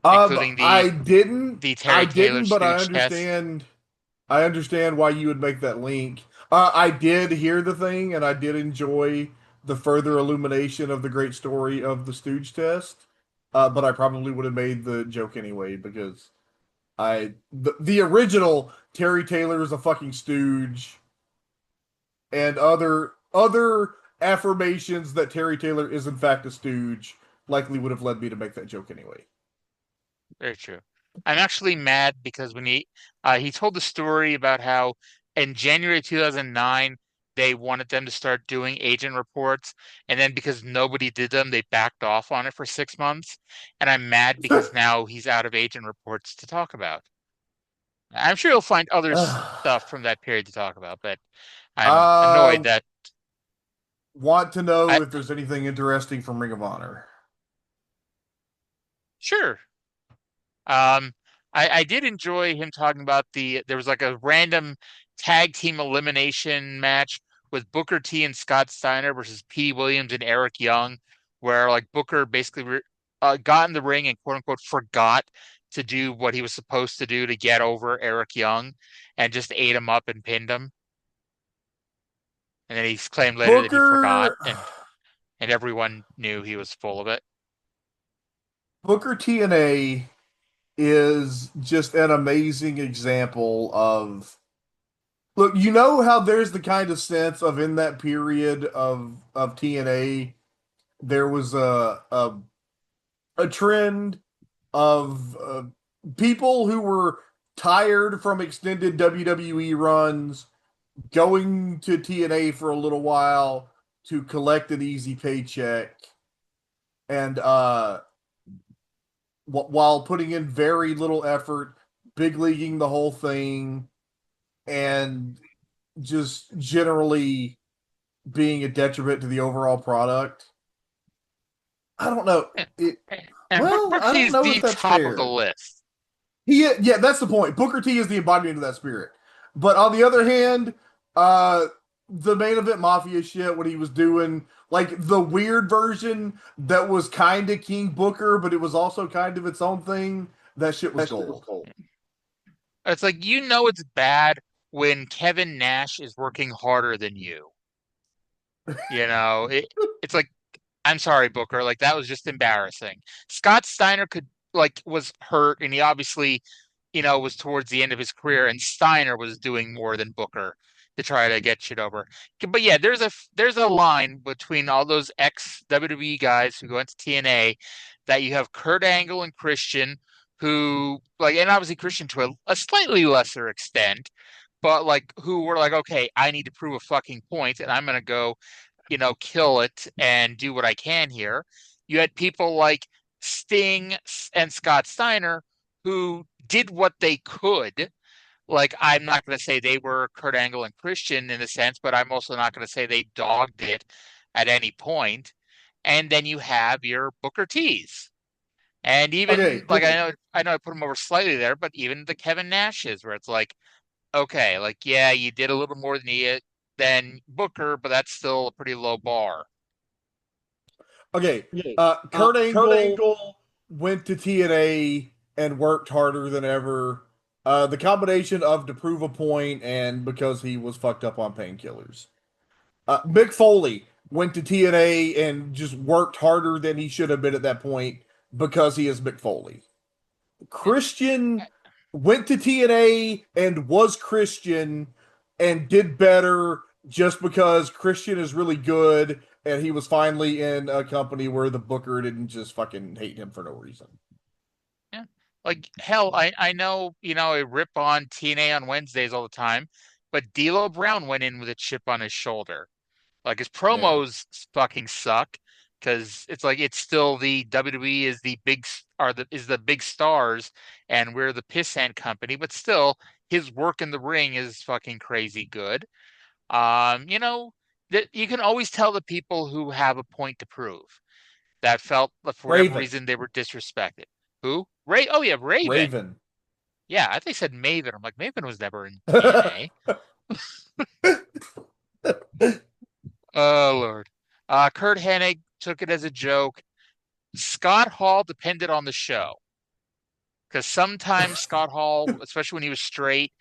Including I didn't, but I understand. I understand why you would make that link. I did hear the thing, and I did enjoy the further illumination of the great story of the stooge test. But I probably would have made the joke anyway because the original Terry Taylor is a fucking stooge, and other affirmations that Terry Taylor is in fact a stooge likely would have led me to make that joke anyway. Very true. I'm actually mad because when he told the story about how in January 2009 they wanted them to start doing agent reports, and then because nobody did them, they backed off on it for 6 months. And I'm mad because now he's out of agent reports to talk about. I'm sure you'll find other stuff from that period to talk about, but I'm annoyed that. Want to know if there's anything interesting from Ring of Honor? Sure. I did enjoy him talking about there was a random tag team elimination match with Booker T and Scott Steiner versus P. Williams and Eric Young, where Booker basically got in the ring and quote unquote forgot to do what he was supposed to do to get over Eric Young and just ate him up and pinned him. And then he's claimed later that he forgot and everyone knew he was full of it. Booker TNA is just an amazing example of, look, you know how there's the kind of sense of in that period of TNA, there was a trend of people who were tired from extended WWE runs going to TNA for a little while to collect an easy paycheck. and while putting in very little effort, big leaguing the whole thing, and just generally being a detriment to the overall product. I don't know. And Well, Booker I T don't is know the if that's top of the fair. list. Yeah, that's the point. Booker T is the embodiment of that spirit. But on the other hand, the main event mafia shit, what he was doing, like the weird version that was kind of King Booker, but it was also kind of its own thing. That shit was gold. It's like, it's bad when Kevin Nash is working harder than you. It's like, I'm sorry, Booker. Like, that was just embarrassing. Scott Steiner was hurt, and he obviously, was towards the end of his career, and Steiner was doing more than Booker to try to get shit over. But yeah, there's a line between all those ex WWE guys who go into TNA that you have Kurt Angle and Christian, who and obviously Christian to a slightly lesser extent, but who were like, okay, I need to prove a fucking point, and I'm gonna go kill it and do what I can here. You had people like Sting and Scott Steiner who did what they could. Like, I'm not going to say they were Kurt Angle and Christian in a sense, but I'm also not going to say they dogged it at any point. And then you have your Booker T's. And even I know I put him over slightly there, but even the Kevin Nashes, where it's like, okay, yeah, you did a little more than Booker, but that's still a pretty low bar. Okay, Kurt Angle went to TNA and worked harder than ever. The combination of to prove a point and because he was fucked up on painkillers. Mick Foley went to TNA and just worked harder than he should have been at that point because he is Mick Foley. Christian went to TNA and was Christian and did better just because Christian is really good and he was finally in a company where the booker didn't just fucking hate him for no reason. Yeah. Like, hell, I know, I rip on TNA on Wednesdays all the time, but D'Lo Brown went in with a chip on his shoulder. Like, his promos fucking suck because it's like it's still the WWE is the big stars and we're the pissant company, but still his work in the ring is fucking crazy good. That you can always tell the people who have a point to prove that felt that for whatever reason they were disrespected. Who? Ray? Oh yeah, Raven. Yeah, I think they said Maven. I'm like, Maven was never in TNA. Oh Lord. Kurt Hennig took it as a joke. Scott Hall depended on the show. Because sometimes Scott Hall, especially when he was straight,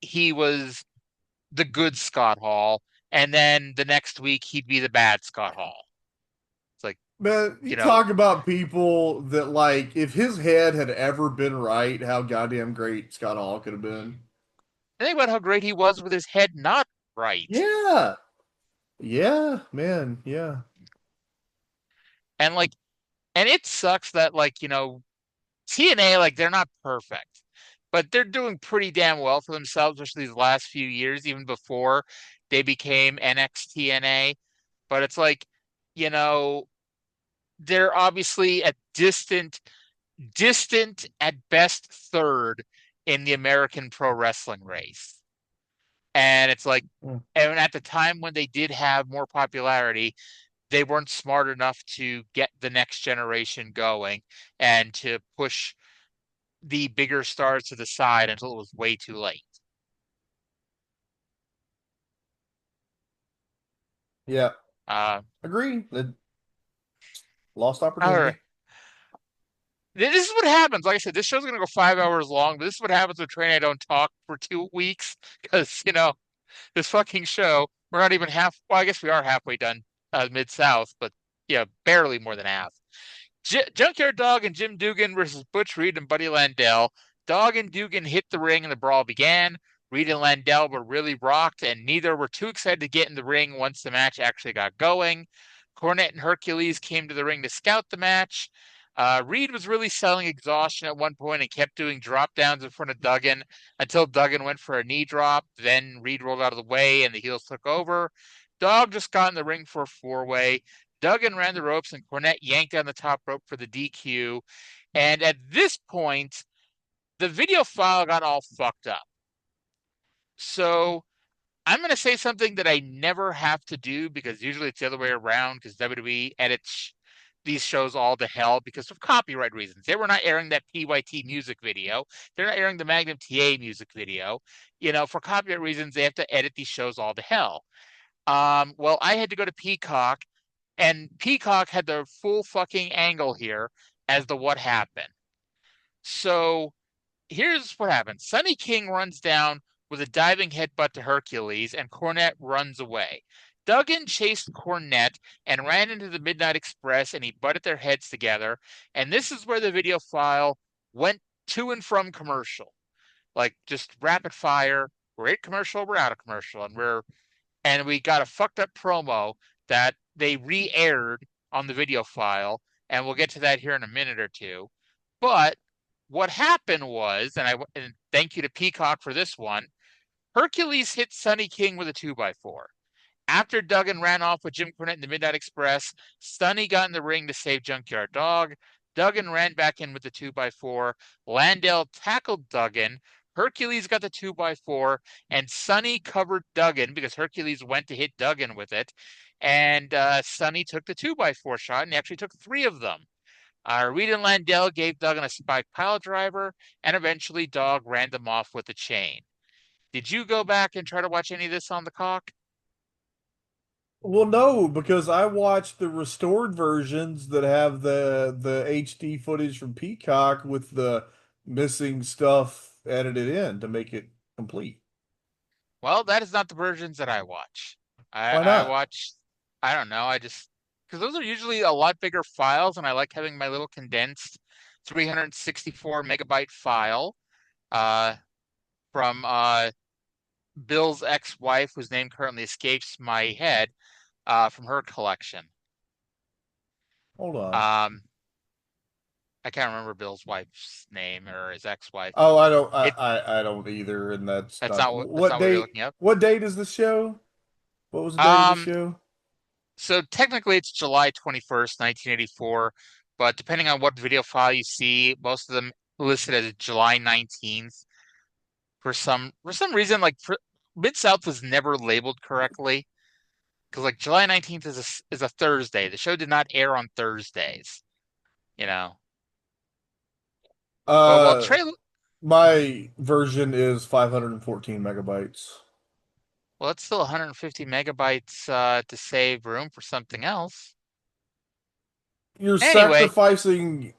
he was the good Scott Hall, and then the next week he'd be the bad Scott Hall. It's like, man, you talk about people that if his head had ever been right, how goddamn great Scott Hall could have been. Think about how great he was with his head not right. Yeah, man, yeah. And and it sucks that TNA, they're not perfect, but they're doing pretty damn well for themselves, especially these last few years, even before they became NXTNA. But it's they're obviously a distant at best third in the American pro wrestling race. And it's and at the time when they did have more popularity, they weren't smart enough to get the next generation going and to push the bigger stars to the side until it was way too late. Yeah. Agree. Lost opportunity. All right. This is what happens. Like I said, this show's going to go 5 hours long, but this is what happens when Trey and I don't talk for 2 weeks because, this fucking show, we're not even well, I guess we are halfway done Mid-South, but yeah, barely more than half. Junkyard Dog and Jim Dugan versus Butch Reed and Buddy Landel. Dog and Dugan hit the ring and the brawl began. Reed and Landel were really rocked, and neither were too excited to get in the ring once the match actually got going. Cornette and Hercules came to the ring to scout the match. Reed was really selling exhaustion at one point and kept doing drop downs in front of Duggan until Duggan went for a knee drop. Then Reed rolled out of the way and the heels took over. Dog just got in the ring for a 4-way. Duggan ran the ropes, and Cornette yanked down the top rope for the DQ. And at this point, the video file got all fucked up. So I'm going to say something that I never have to do, because usually it's the other way around, because WWE edits these shows all to hell because of copyright reasons. They were not airing that PYT music video. They're not airing the Magnum TA music video. For copyright reasons, they have to edit these shows all to hell. Well, I had to go to Peacock, and Peacock had the full fucking angle here as to what happened. So here's what happened. Sonny King runs down with a diving headbutt to Hercules, and Cornette runs away. Duggan chased Cornette and ran into the Midnight Express, and he butted their heads together. And this is where the video file went to and from commercial. Like, just rapid fire. We're in commercial, we're out of commercial. And we got a fucked up promo that they re-aired on the video file, and we'll get to that here in a minute or two. But what happened was, and thank you to Peacock for this one, Hercules hit Sonny King with a 2x4. After Duggan ran off with Jim Cornette in the Midnight Express, Sonny got in the ring to save Junkyard Dog. Duggan ran back in with the 2x4. Landell tackled Duggan. Hercules got the 2x4, and Sonny covered Duggan because Hercules went to hit Duggan with it. And Sonny took the 2x4 shot, and he actually took 3 of them. Reed and Landell gave Duggan a spike pile driver, and eventually Dog ran them off with a chain. Did you go back and try to watch any of this on the cock? Well, no, because I watched the restored versions that have the HD footage from Peacock with the missing stuff edited in to make it complete. Well, that is not the versions that I watch. Why not? I don't know, because those are usually a lot bigger files, and I like having my little condensed 364 megabyte file from Bill's ex-wife, whose name currently escapes my head, from her collection. Hold on. I can't remember Bill's wife's name or his ex-wife. Oh, I don't. I don't either, and that's not what you're looking up. What date is the show? What was the date of the show? So technically, it's July 21st, 1984, but depending on what video file you see, most of them listed as July 19th. For some reason, like Mid-South was never labeled correctly, because like July 19th is a Thursday. The show did not air on Thursdays. My version is 514 megabytes. Well, it's still 150 megabytes to save room for something else. You're sacrificing.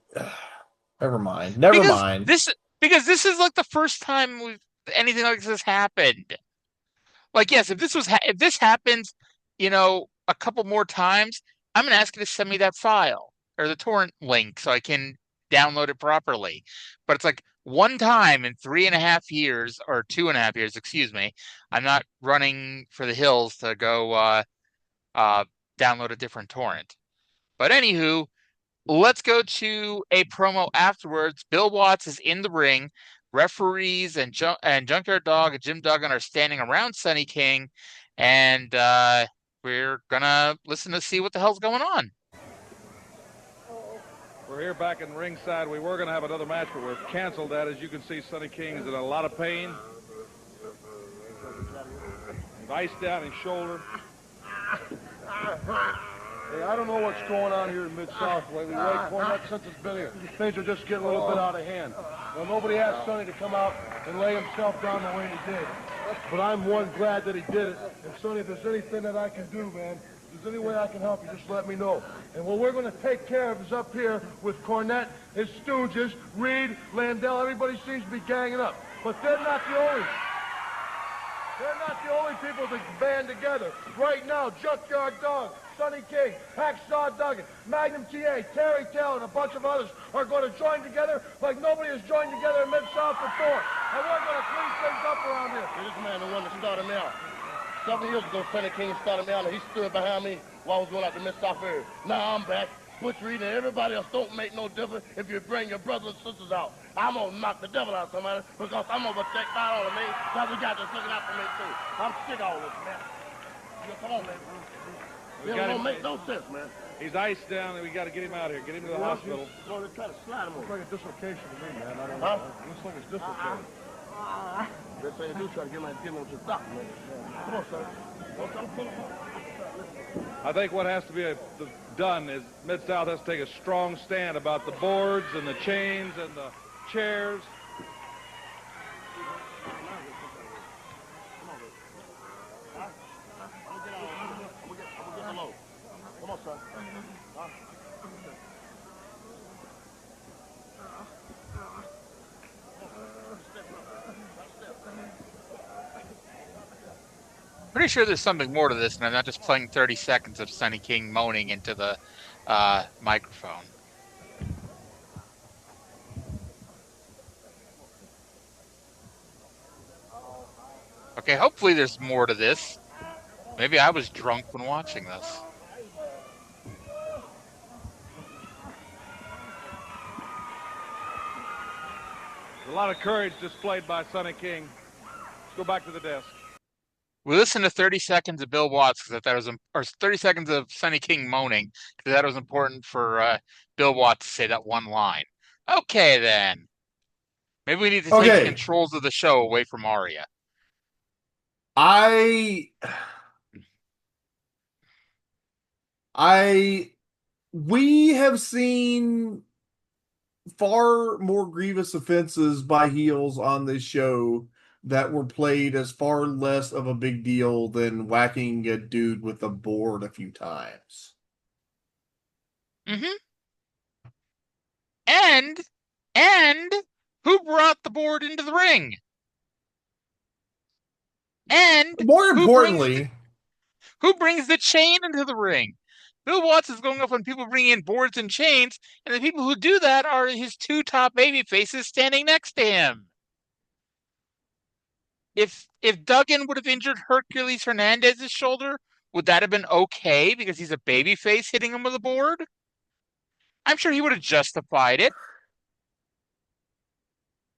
Never mind. Never mind. Because this is like the first time anything like this has happened. Like, yes, if this happens, a couple more times, I'm gonna ask you to send me that file or the torrent link so I can download it properly. But it's like one time in 3.5 years, or 2.5 years, excuse me, I'm not running for the hills to go download a different torrent. But anywho, let's go to a promo afterwards. Bill Watts is in the ring. Referees and Junkyard Dog and Jim Duggan are standing around Sonny King, and we're gonna listen to see what the hell's going on. We're here back in ringside. We were going to have another match, but we've canceled that. As you can see, Sonny King is in a lot of pain. He's iced down his shoulder. Hey, I don't know what's going on here in Mid-South lately. Cornette, since it's been here, things are just getting a little bit out of hand. Well, nobody asked Sonny to come out and lay himself down the way he did. But I'm glad that he did it. And Sonny, if there's anything that I can do, man, if there's any way I can help you, just let me know. And what we're going to take care of is up here with Cornette, his stooges, Reed, Landell. Everybody seems to be ganging up. But they're not the only people that band together. Right now, Junkyard Dog, Sonny King, Hacksaw Duggan, Magnum TA, Terry Taylor, and a bunch of others are going to join together like nobody has joined together in Mid-South before. And we're going to clean things up around here. This man the one that started me out. 7 years ago, Sonny King started me out, and he stood behind me while I was going out to Mid-South area. Now I'm back. Butch Reed and everybody else don't make no difference if you bring your brothers and sisters out. I'm going to knock the devil out of somebody because I'm going to protect not all of me, because we got this looking out for me, too. I'm sick of all this, man. Come on, man. We It got don't him. make no sense, man. He's iced down, and we got to get him out of here. Get him to the hospital. Going to try to slide him Looks over. like a dislocation to me, man. I don't Huh? know. Looks like it's dislocated. Best thing to do, try to get him to the doctor, man. Come on, son. Don't try to pull him up. I think what has to be done is Mid-South has to take a strong stand about the boards and the chains and the chairs. Come on, son. Huh? Pretty sure there's something more to this, and I'm not just playing 30 seconds of Sonny King moaning into the microphone. Okay, hopefully there's more to this. Maybe I was drunk when watching this. A lot of courage displayed by Sonny King. Let's go back to the desk. We listened to 30 seconds of Bill Watts because I thought it was, or 30 seconds of Sonny King moaning because that was important for Bill Watts to say that one line. Okay, then. Maybe we need to take the controls of the show away from Arya. We have seen far more grievous offenses by heels on this show that were played as far less of a big deal than whacking a dude with a board a few times. Mm-hmm. And who brought the board into the ring? And more importantly, who brings the chain into the ring? Bill Watts is going up on people bringing in boards and chains, and the people who do that are his two top baby faces standing next to him. If Duggan would have injured Hercules Hernandez's shoulder, would that have been okay because he's a baby face hitting him with a board? I'm sure he would have justified it.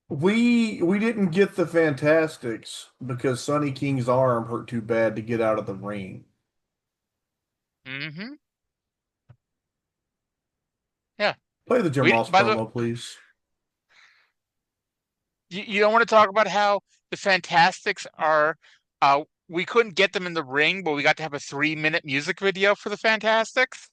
We didn't get the Fantastics because Sonny King's arm hurt too bad to get out of the ring. Mm-hmm. Yeah. Play the Jim Ross promo, please. You don't want to talk about how the Fantastics are, we couldn't get them in the ring, but we got to have a 3-minute music video for the Fantastics?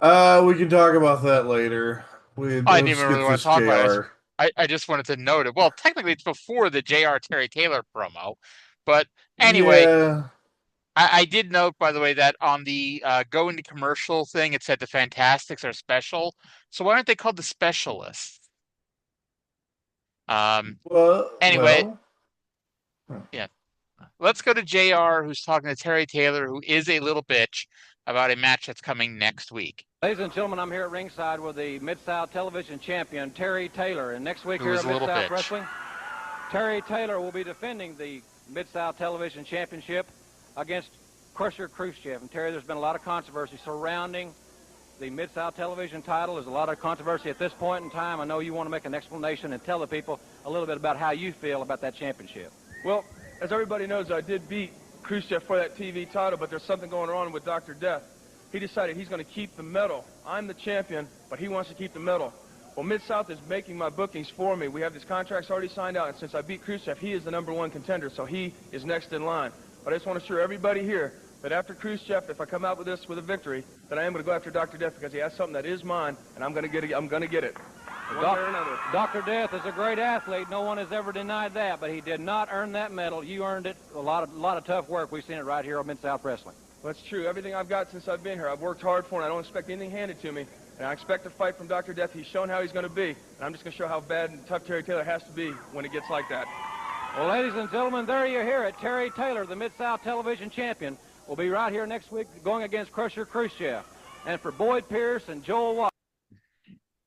We can talk about that later. I didn't even really want to talk about it. I just wanted to note it. Well, technically it's before the JR Terry Taylor promo, but anyway, yeah. I did note, by the way, that on the go into commercial thing, it said the Fantastics are special. So why aren't they called the Specialists? Anyway, yeah. Let's go to JR, who's talking to Terry Taylor, who is a little bitch, about a match that's coming next week. Ladies and gentlemen, I'm here at ringside with the Mid-South Television Champion, Terry Taylor. And next week here at Mid-South Wrestling, Terry Taylor will be defending the Mid-South Television Championship against Crusher Khrushchev. And Terry, there's been a lot of controversy surrounding the Mid-South Television title. There's a lot of controversy at this point in time. I know you want to make an explanation and tell the people a little bit about how you feel about that championship. Well, as everybody knows, I did beat Khrushchev for that TV title, but there's something going on with Dr. Death. He decided he's going to keep the medal. I'm the champion, but he wants to keep the medal. Well, Mid-South is making my bookings for me. We have these contracts already signed out, and since I beat Khrushchev, he is the #1 contender, so he is next in line. But I just want to assure everybody here that after Khrushchev, if I come out with this with a victory, that I am going to go after Dr. Death because he has something that is mine, and I'm going to get it. I'm going to get it. One way or another. Dr. Death is a great athlete. No one has ever denied that, but he did not earn that medal. You earned it. A lot of tough work. We've seen it right here on Mid-South Wrestling. Well, that's true. Everything I've got since I've been here, I've worked hard for, and I don't expect anything handed to me. And I expect a fight from Dr. Death. He's shown how he's going to be, and I'm just going to show how bad and tough Terry Taylor has to be when it gets like that. Well, ladies and gentlemen, there you hear it. Terry Taylor, the Mid-South Television Champion, will be right here next week going against Crusher Khrushchev. And for Boyd Pierce and Joel Watt.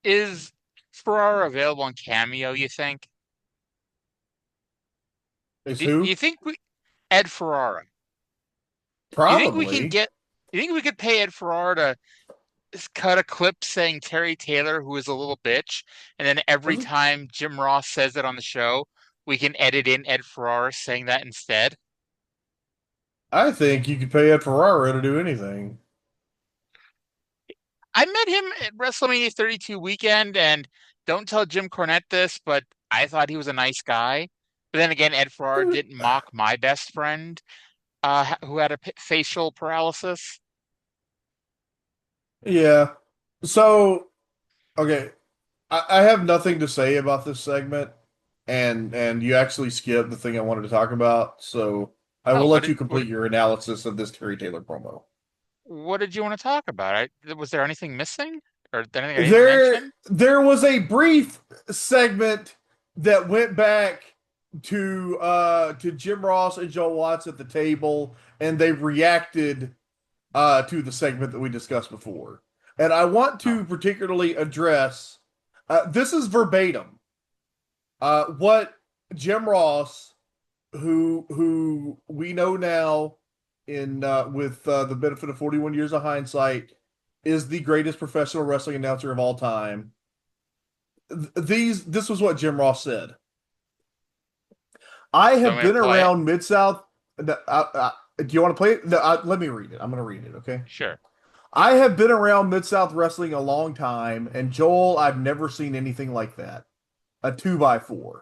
Is Ferrara available on Cameo, you think? Who? You think Ed Ferrara? Probably. You think we could pay Ed Ferrara to cut a clip saying Terry Taylor, who is a little bitch, and then every time Jim Ross says it on the show, we can edit in Ed Ferrara saying that instead? I think you could pay Ed Ferraro to do anything. I met him at WrestleMania 32 weekend, and don't tell Jim Cornette this, but I thought he was a nice guy. But then again, Ed Ferraro didn't mock my best friend, who had a facial paralysis. Yeah. So, okay, I have nothing to say about this segment, and you actually skipped the thing I wanted to talk about. So I will let you complete your analysis of this Terry Taylor promo. What did you want to talk about? Was there anything missing, or anything I didn't mention? There was a brief segment that went back to Jim Ross and Joe Watts at the table, and they reacted to the segment that we discussed before. And I want to particularly address this is verbatim what Jim Ross, who we know now in with the benefit of 41 years of hindsight, is the greatest professional wrestling announcer of all time. This was what Jim Ross said. I have been around Mid-South. Do you want to play it? No, let me read it. I'm going to read it, okay? Sure. I have been around Mid-South wrestling a long time, and Joel, I've never seen anything like that. A 2x4.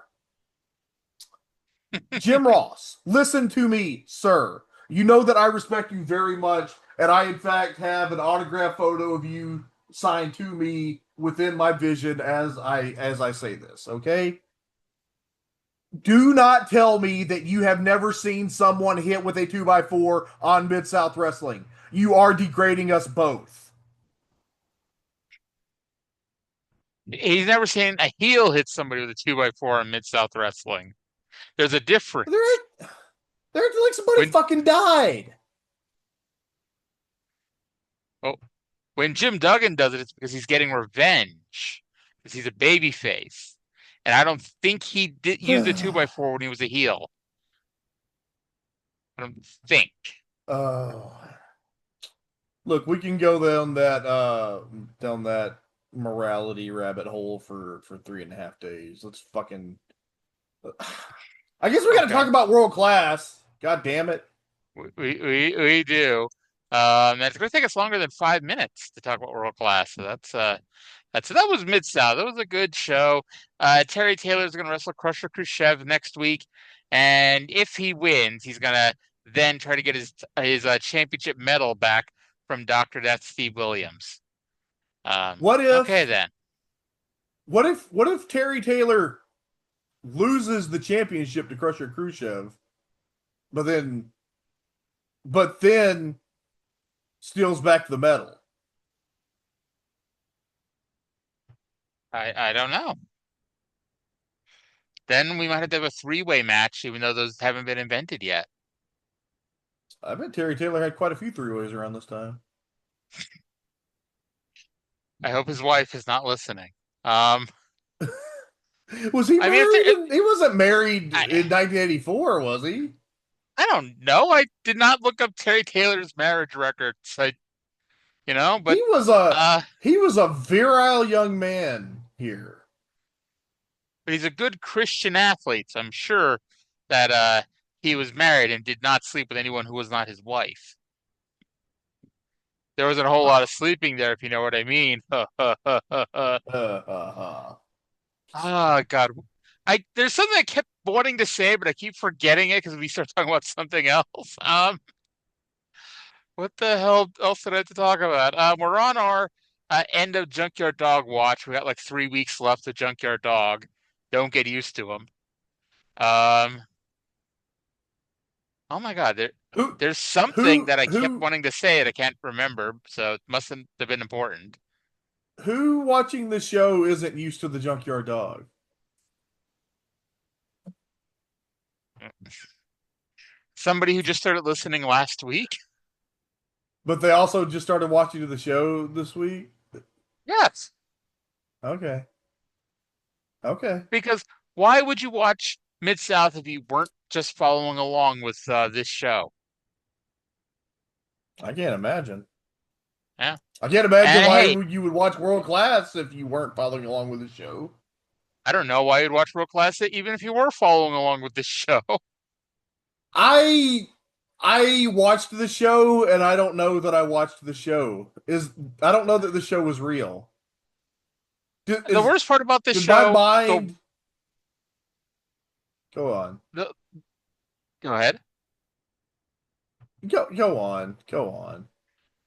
Jim Ross, listen to me, sir. You know that I respect you very much, and I, in fact, have an autographed photo of you signed to me within my vision as I say this, okay? Do not tell me that you have never seen someone hit with a 2x4 on Mid-South Wrestling. You are degrading us both. He's never seen a heel hit somebody with a 2x4 in Mid-South Wrestling. There's a difference. They're like somebody fucking died. Oh, when Jim Duggan does it, it's because he's getting revenge. Because he's a baby face. And I don't think he did use the 2x4 when he was a heel. I don't think. Look, we can go down that morality rabbit hole for 3.5 days. Let's fucking. I guess we got to talk about World Class. God damn it. We do. It's going to take us longer than 5 minutes to talk about World Class. So that was Mid-South. That was a good show. Terry Taylor is going to wrestle Crusher Khrushchev next week, and if he wins, he's going to then try to get his championship medal back from Dr. Death Steve Williams. What if? Okay, then. What if Terry Taylor loses the championship to Crusher Khrushchev, but then steals back the medal? I don't know. Then we might have to have a 3-way match, even though those haven't been invented yet. I bet Terry Taylor had quite a few 3-ways around this time. I hope his wife is not listening. Was he married? He wasn't married in 1984, was he? I don't know. I did not look up Terry Taylor's marriage records. But he was a virile young man here. But he's a good Christian athlete, so I'm sure that he was married and did not sleep with anyone who was not his wife. There wasn't a whole lot of sleeping there, if you know what I mean. Oh, God. There's something I kept wanting to say, but I keep forgetting it because we start talking about something else. What the hell else did I have to talk about? We're on our end of Junkyard Dog watch. We got like 3 weeks left of Junkyard Dog. Don't get used to them. Oh my God, there's something that I kept wanting to say that I can't remember, so it mustn't have been important. Who watching the show isn't used to the Junkyard Dog? Somebody who just started listening last week. But they also just started watching the show this week? Yes. Okay. Because why would you watch Mid-South if you weren't just following along with this show? I can't imagine. Yeah. I can't imagine why you would watch World Class if you weren't following along with the show. I don't know why you'd watch World Class even if you were following along with this show. I I watched the show, and I don't know that I watched the show. I don't know that the show was real. The worst part about this did show. my mind. Go on. Go ahead. Go on.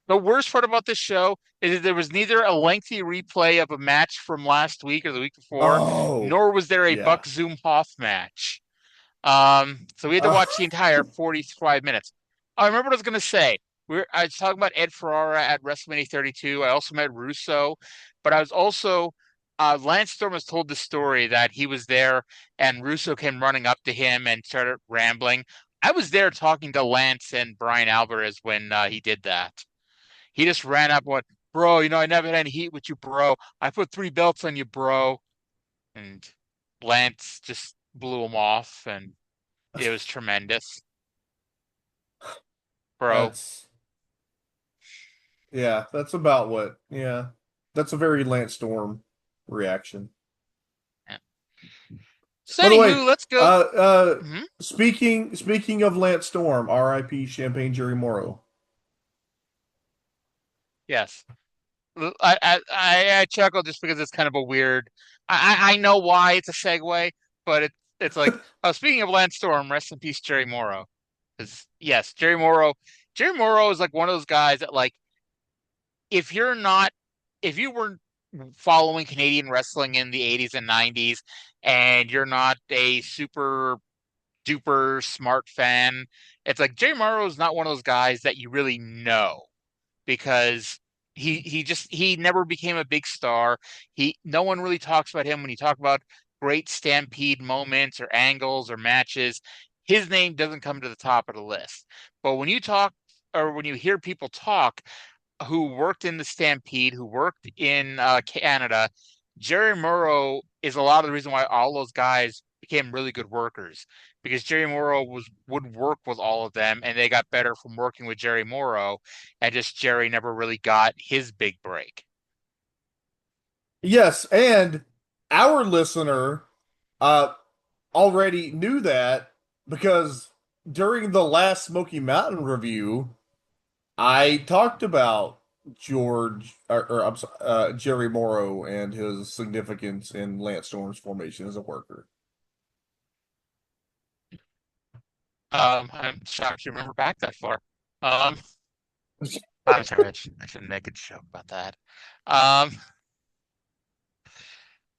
The worst part about this show is that there was neither a lengthy replay of a match from last week or the week before, nor was there a Buck Zumhofe match. So we had to watch the entire 45 minutes. I remember what I was going to say. I was talking about Ed Ferrara at WrestleMania 32. I also met Russo, but I was also Lance Storm has told the story that he was there and Russo came running up to him and started rambling. I was there talking to Lance and Brian Alvarez when he did that. He just ran up and went, "Bro, I never had any heat with you, bro. I put 3 belts on you, bro." And Lance just blew him off, and it was tremendous. Bro. That's about what. Yeah. That's a very Lance Storm reaction. Yeah. So anyway, let's go. Speaking of Lance Storm, R.I.P. Champagne Jerry Morrow. Yes. I chuckle just because it's kind of a weird. I know why it's a segue, but it's like speaking of Lance Storm, rest in peace, Jerry Morrow. Because yes, Jerry Morrow is like one of those guys that like if you weren't following Canadian wrestling in the 80s and 90s and you're not a super duper smart fan, it's like Jerry Morrow is not one of those guys that you really know because he never became a big star. No one really talks about him when you talk about great Stampede moments or angles or matches. His name doesn't come to the top of the list. But when you hear people talk who worked in the Stampede, who worked in Canada, Jerry Morrow is a lot of the reason why all those guys became really good workers because Jerry Morrow would work with all of them and they got better from working with Jerry Morrow, and just Jerry never really got his big break. Yes, and our listener already knew that because during the last Smoky Mountain review, I talked about Jerry Morrow and his significance in Lance Storm's formation as a worker. I'm shocked you remember back that far. I'm sorry, I shouldn't make a joke about that.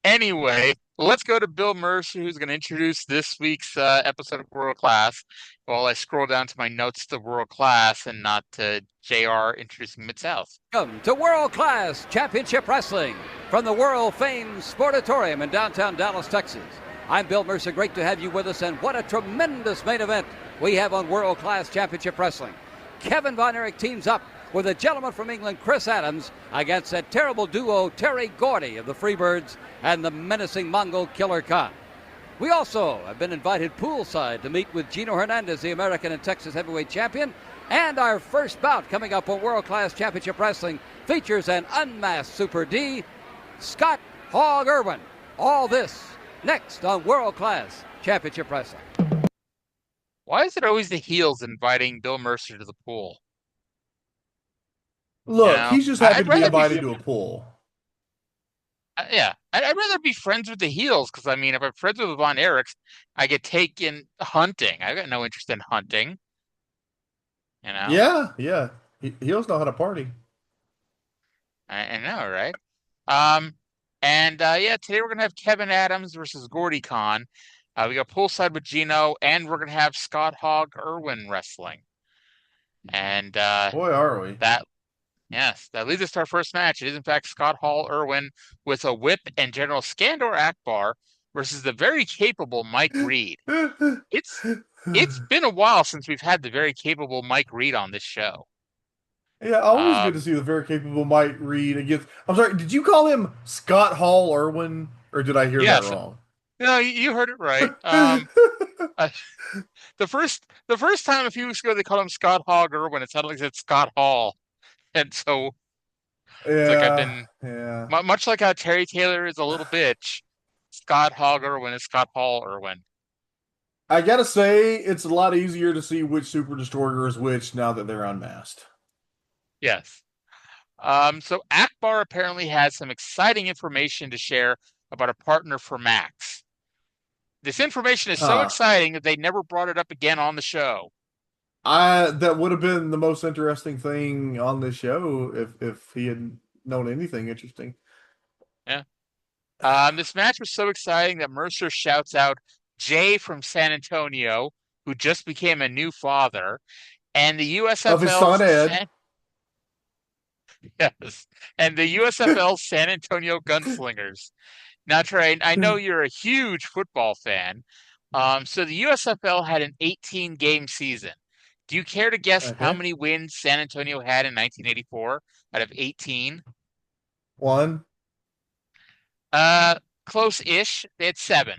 Anyway, let's go to Bill Mercer, who's going to introduce this week's episode of World Class. While I scroll down to my notes to World Class and not to JR introducing Mid-South. Welcome to World Class Championship Wrestling from the world-famed Sportatorium in downtown Dallas, Texas. I'm Bill Mercer. Great to have you with us, and what a tremendous main event we have on World Class Championship Wrestling. Kevin Von Erich teams up with a gentleman from England, Chris Adams, against that terrible duo, Terry Gordy of the Freebirds and the menacing Mongol Killer Khan. We also have been invited poolside to meet with Gino Hernandez, the American and Texas heavyweight champion, and our first bout coming up on World Class Championship Wrestling features an unmasked Super D, Scott Hog Irwin. All this next on World Class Championship Wrestling. Why is it always the heels inviting Bill Mercer to the pool? Look, he's just happy to be invited to a pool. Yeah, I'd rather be friends with the heels because, I mean, if I'm friends with Von Erichs, I get taken hunting. I got no interest in hunting. You know? Yeah. Heels know how to party. I know, right? Today we're gonna have Kevin Adams versus Gordy Khan. We got poolside with Gino, and we're gonna have Scott Hog Irwin wrestling. And boy, are we! Yes, that leads us to our first match. It is in fact Scott Hall Irwin with a whip and General Skandor Akbar versus the very capable Mike Reed. It's been a while since we've had the very capable Mike Reed on this show. Yeah, always good to see the very capable Mike Reed against. I'm sorry, did you call him Scott Hall Irwin, or did I hear that wrong? No, you heard it right. The first time a few weeks ago they called him Scott Hogg Irwin. It sounded like it said Scott Hall, and so it's like I've been much like how Terry Taylor is a little bitch. Scott Hogg Irwin is Scott Hall Irwin. I gotta say, it's a lot easier to see which Super Destroyer is which now that they're unmasked. Yes. So Akbar apparently has some exciting information to share about a partner for Max. This information is so exciting that they never brought it up again on the show. That would have been the most interesting thing on the show if he had known anything interesting. Yeah. This match was so exciting that Mercer shouts out Jay from San Antonio, who just became a new father, and the USFL of his son Ed. Yes, and the USFL San Antonio Gunslingers. Now, Trey, I know you're a huge football fan. So the USFL had an 18-game season. Do you care to guess how many wins San Antonio had in 1984 out of 18? 1. Close-ish. They had 7.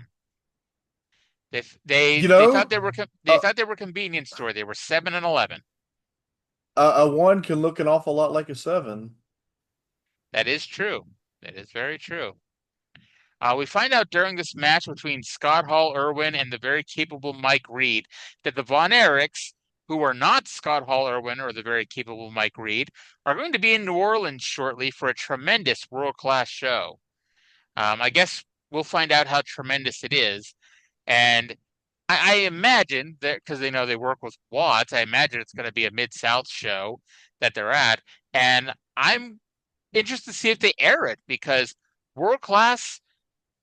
They thought they were convenience store. They were 7-11. A 1 can look an awful lot like a 7. That is true. That is very true. We find out during this match between Scott Hall Irwin and the very capable Mike Reed that the Von Erichs, who are not Scott Hall Irwin or the very capable Mike Reed, are going to be in New Orleans shortly for a tremendous world-class show. I guess we'll find out how tremendous it is. And I imagine that because they know they work with Watts, I imagine it's going to be a Mid-South show that they're at. And I'm interested to see if they air it because World Class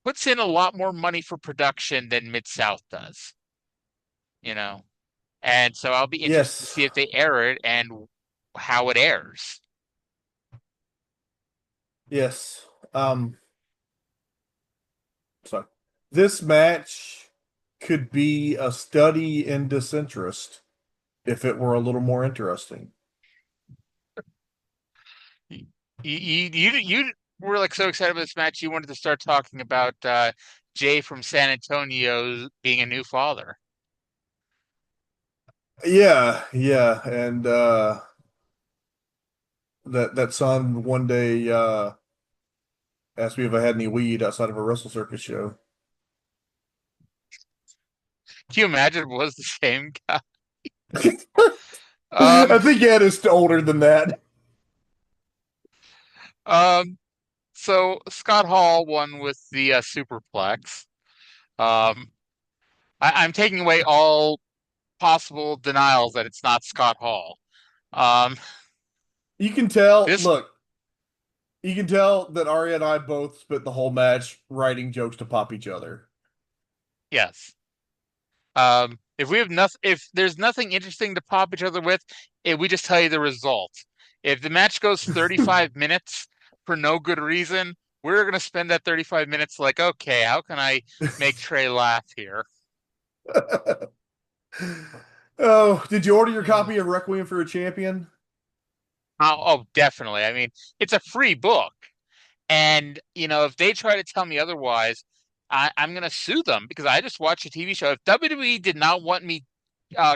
puts in a lot more money for production than Mid-South does. And so I'll be interested to see if they air it and how it airs. Yes. So this match could be a study in disinterest if it were a little more interesting. You were like so excited about this match you wanted to start talking about Jay from San Antonio being a new father. Yeah, and that son one day asked me if I had any weed outside of a Wrestle Circus show. Can you imagine it was the same guy? I think Ed is older than that. So Scott Hall won with the superplex. I'm taking away all possible denials that it's not Scott Hall. You can tell. Look, you can tell that Aria and I both spent the whole match writing jokes to pop each other. Yes. If there's nothing interesting to pop each other with, we just tell you the result. If the match goes 35 minutes for no good reason, we're going to spend that 35 minutes like, okay, how can I make Trey laugh here? Oh, did you order your copy of Requiem for a Champion? Oh, definitely. I mean, it's a free book. And, if they try to tell me otherwise, I'm going to sue them because I just watched a TV show. If WWE did not want me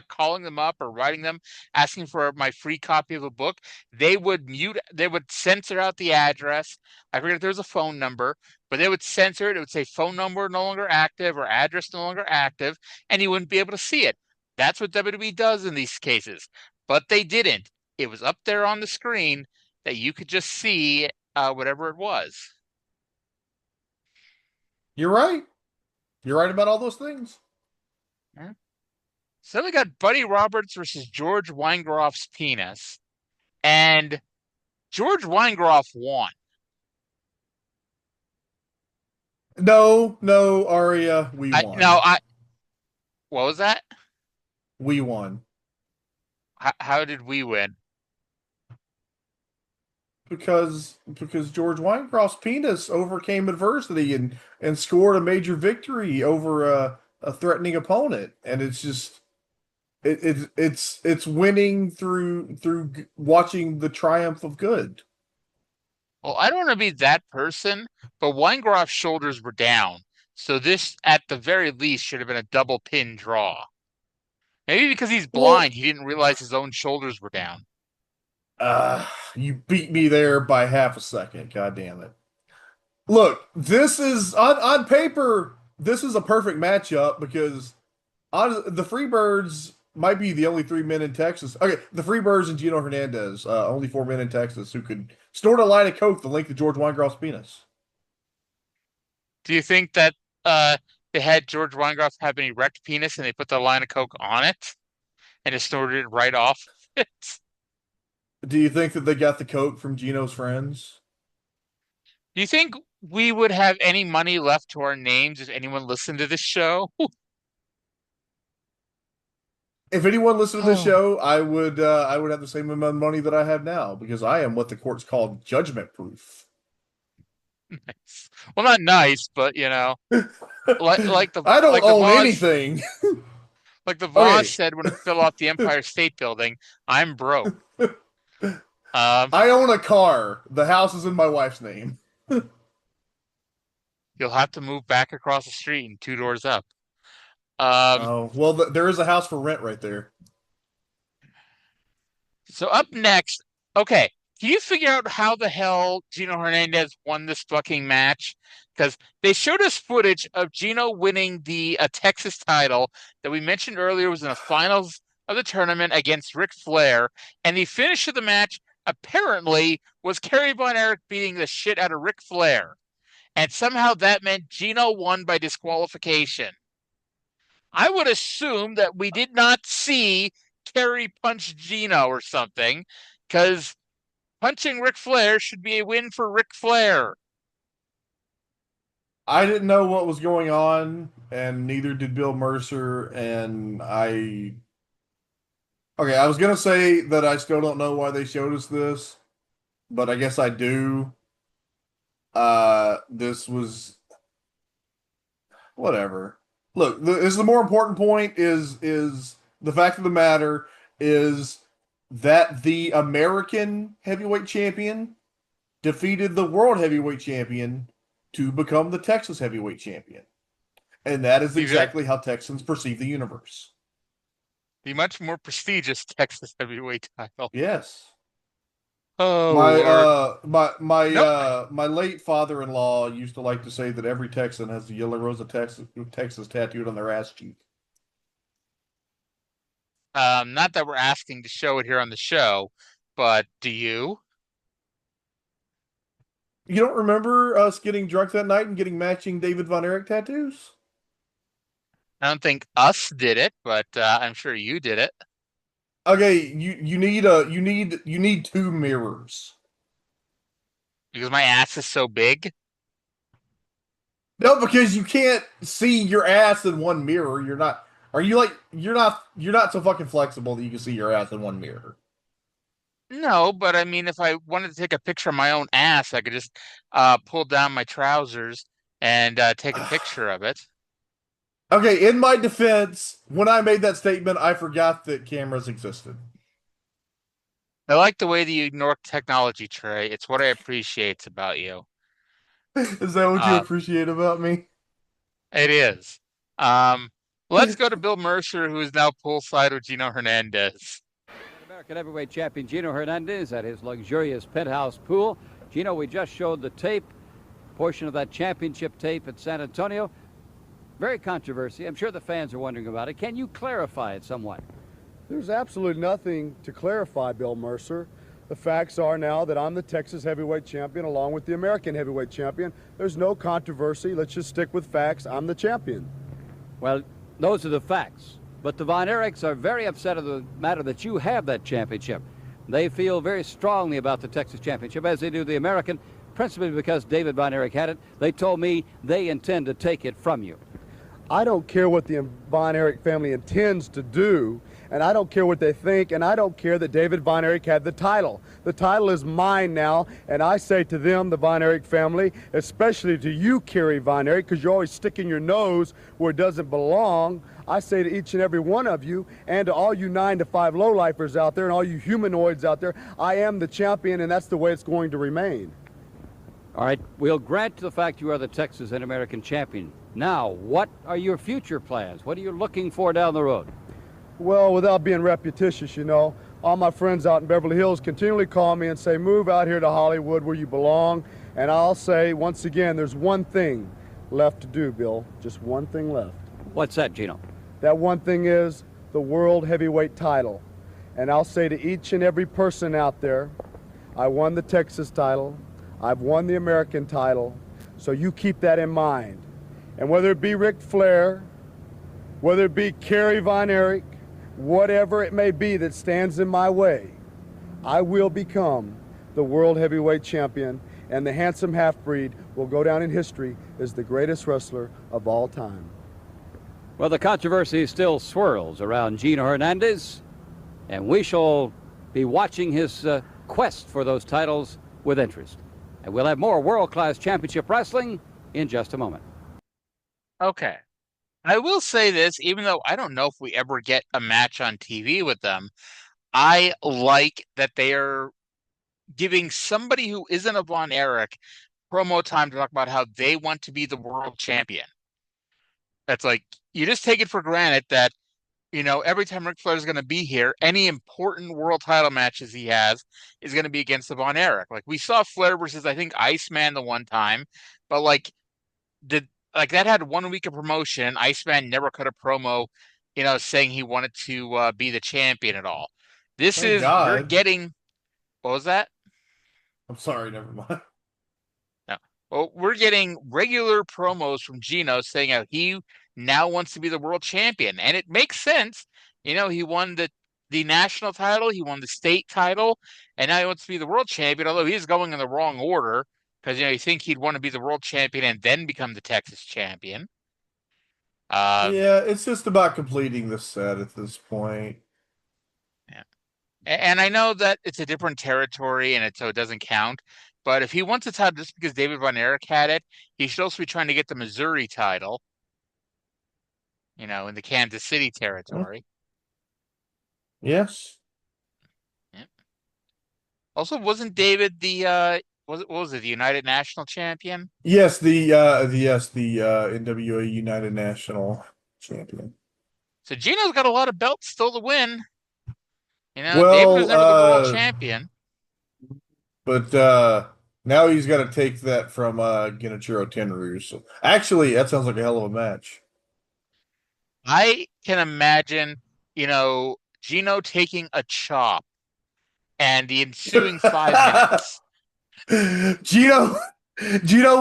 calling them up or writing them, asking for my free copy of a book, they would censor out the address. I forget if there's a phone number, but they would censor it. It would say phone number no longer active or address no longer active, and you wouldn't be able to see it. That's what WWE does in these cases. But they didn't. It was up there on the screen that you could just see whatever it was. You're right. You're right about all those things. Yeah. So we got Buddy Roberts versus George Weingroff's penis. And George Weingroff won. No, Aria, we won. What was that? We won. How did we win? Because George Weingroff's penis overcame adversity and scored a major victory over a threatening opponent, and it's just it's winning through watching the triumph of good. Well, I don't want to be that person, but Weingroff's shoulders were down, so this at the very least should have been a double pin draw. Maybe because he's blind, he didn't realize his own shoulders were down. You beat me there by half a second. God damn it. Look, this is on paper, this is a perfect matchup because The Freebirds might be the only 3 men in Texas. Okay, the Freebirds and Gino Hernandez, only 4 men in Texas who could snort a line of coke the length of George Weingroff's penis. Do you think that they had George Weingroff have an erect penis and they put the line of coke on it and just snorted it right off it? Do you think that they got the coke from Gino's friends? Do you think we would have any money left to our names if anyone listened to this show? If anyone listened to this show, I would have the same amount of money that I have now because I am what the courts call judgment proof. Nice. Well, not nice, but you know, like the I don't like own the Voss, anything. Like the Voss Okay. said when it fell off the Empire State Building, I'm broke. I own a car. The house is in my wife's name. You'll have to move back across the street and 2 doors up. Well, there is a house for rent right there. So up next, okay, can you figure out how the hell Gino Hernandez won this fucking match? Because they showed us footage of Gino winning the Texas title that we mentioned earlier was in the finals of the tournament against Ric Flair, and the finish of the match apparently was Kerry Von Erich beating the shit out of Ric Flair, and somehow that meant Gino won by disqualification. I would assume that we did not see Kerry punch Gino or something, because punching Ric Flair should be a win for Ric Flair. I didn't know what was going on, and neither did Bill Mercer, and I was going to say that I still don't know why they showed us this, but I guess I do. This was... Whatever. Look, the more important point is the fact of the matter is that the American heavyweight champion defeated the world heavyweight champion to become the Texas heavyweight champion. And that is exactly how Texans perceive the universe. The much more prestigious Texas heavyweight title. Yes. Oh, my late father-in-law used to like to say that every Texan has the yellow rose of Texas tattooed on their ass cheek. Not that we're asking to show it here on the show, but do you? You don't remember us getting drunk that night and getting matching David Von Erich tattoos? I don't think us did it, but I'm sure you did it. Okay, you need 2 mirrors. Because my ass is so big? No, because you can't see your ass in one mirror. You're not so fucking flexible that you can see your ass in one mirror. No, but I mean, if I wanted to take a picture of my own ass, I could just pull down my trousers and take a picture of it. Okay, in my defense, when I made that statement, I forgot that cameras existed. I like the way that you ignore technology, Trey. It's what I appreciate about you. Is that what you appreciate about me? It is. Let's go to Bill Mercer, who is now poolside with Gino Hernandez. American heavyweight champion Gino Hernandez at his luxurious penthouse pool. Gino, we just showed the tape, portion of that championship tape at San Antonio. Very controversial. I'm sure the fans are wondering about it. Can you clarify it somewhat? There's absolutely nothing to clarify, Bill Mercer. The facts are now that I'm the Texas heavyweight champion along with the American heavyweight champion. There's no controversy. Let's just stick with facts. I'm the champion. Well, those are the facts. But the Von Erichs are very upset of the matter that you have that championship. They feel very strongly about the Texas championship, as they do the American, principally because David Von Erich had it. They told me they intend to take it from you. I don't care what the Von Erich family intends to do, and I don't care what they think, and I don't care that David Von Erich had the title. The title is mine now, and I say to them, the Von Erich family, especially to you, Kerry Von Erich, because you're always sticking your nose where it doesn't belong, I say to each and every one of you, and to all you 9-to-5 lowlifers out there, and all you humanoids out there, I am the champion, and that's the way it's going to remain. All right, we'll grant the fact you are the Texas and American champion. Now, what are your future plans? What are you looking for down the road? Well, without being repetitious, you know, all my friends out in Beverly Hills continually call me and say, move out here to Hollywood where you belong. And I'll say, once again, there's one thing left to do, Bill. Just one thing left. What's that, Gino? That one thing is the World Heavyweight title. And I'll say to each and every person out there, I won the Texas title, I've won the American title, so you keep that in mind. And whether it be Ric Flair, whether it be Kerry Von Erich, whatever it may be that stands in my way, I will become the World Heavyweight Champion, and the handsome half-breed will go down in history as the greatest wrestler of all time. Well, the controversy still swirls around Gino Hernandez, and we shall be watching his quest for those titles with interest. And we'll have more world-class championship wrestling in just a moment. Okay. I will say this, even though I don't know if we ever get a match on TV with them, I like that they are giving somebody who isn't a Von Erich promo time to talk about how they want to be the world champion. That's like, you just take it for granted that, every time Ric Flair is going to be here, any important world title matches he has is going to be against the Von Erich. Like, we saw Flair versus, I think, Iceman the one time, but that had 1 week of promotion. Iceman never cut a promo, saying he wanted to be the champion at all. You're getting, what was that? I'm sorry, never mind. No. Well, we're getting regular promos from Gino saying how he now wants to be the world champion. And it makes sense. He won the national title, he won the state title, and now he wants to be the world champion, although he's going in the wrong order because, you think he'd want to be the world champion and then become the Texas champion. Yeah, it's just about completing the set at this point. Yeah. And I know that it's a different territory and so it doesn't count. But if he wants a title just because David Von Erich had it, he should also be trying to get the Missouri title, in the Kansas City territory. Yes. Yeah. Also, wasn't David the what was it, the United National Champion? Yes, the NWA United National Champion. So Gino's got a lot of belts still to win. Well, David was never the world champion. But now he's got to take that from Genichiro Tenryu. So actually, that sounds like a hell of a match. I can imagine, Gino taking a chop and the ensuing 5 minutes. Gino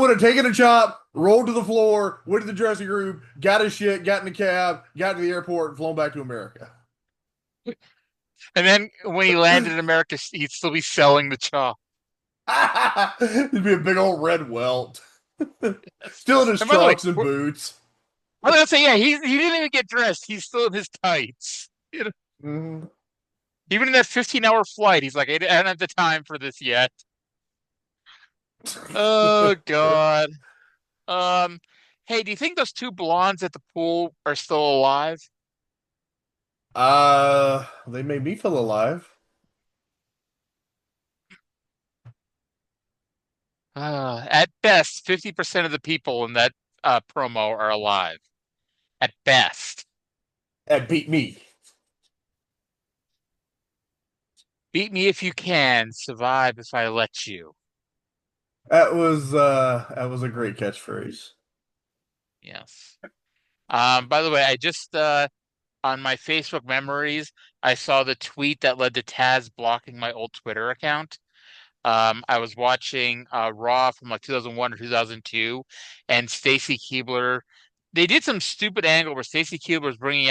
would have taken a chop, rolled to the floor, went to the dressing room, got his shit, got in the cab, got to the airport, and flown back to America. And then when he landed in America, he'd still be selling the chop. It'd be a big old red welt. Still in his trunks and boots. I was going to say, yeah, he didn't even get dressed. He's still in his tights. Mm-hmm. Even in that 15-hour flight, he's like, I don't have the time for this yet. Oh, God. Hey, do you think those two blondes at the pool are still alive? They made me feel alive. At best, 50% of the people in that promo are alive. At best. That beat me. Beat me if you can, survive if I let you. That was a great catchphrase. Yes. By the way, I just on my Facebook memories, I saw the tweet that led to Taz blocking my old Twitter account. I was watching Raw from 2001 or 2002, and Stacy Keibler. They did some stupid angle where Stacy Keibler was going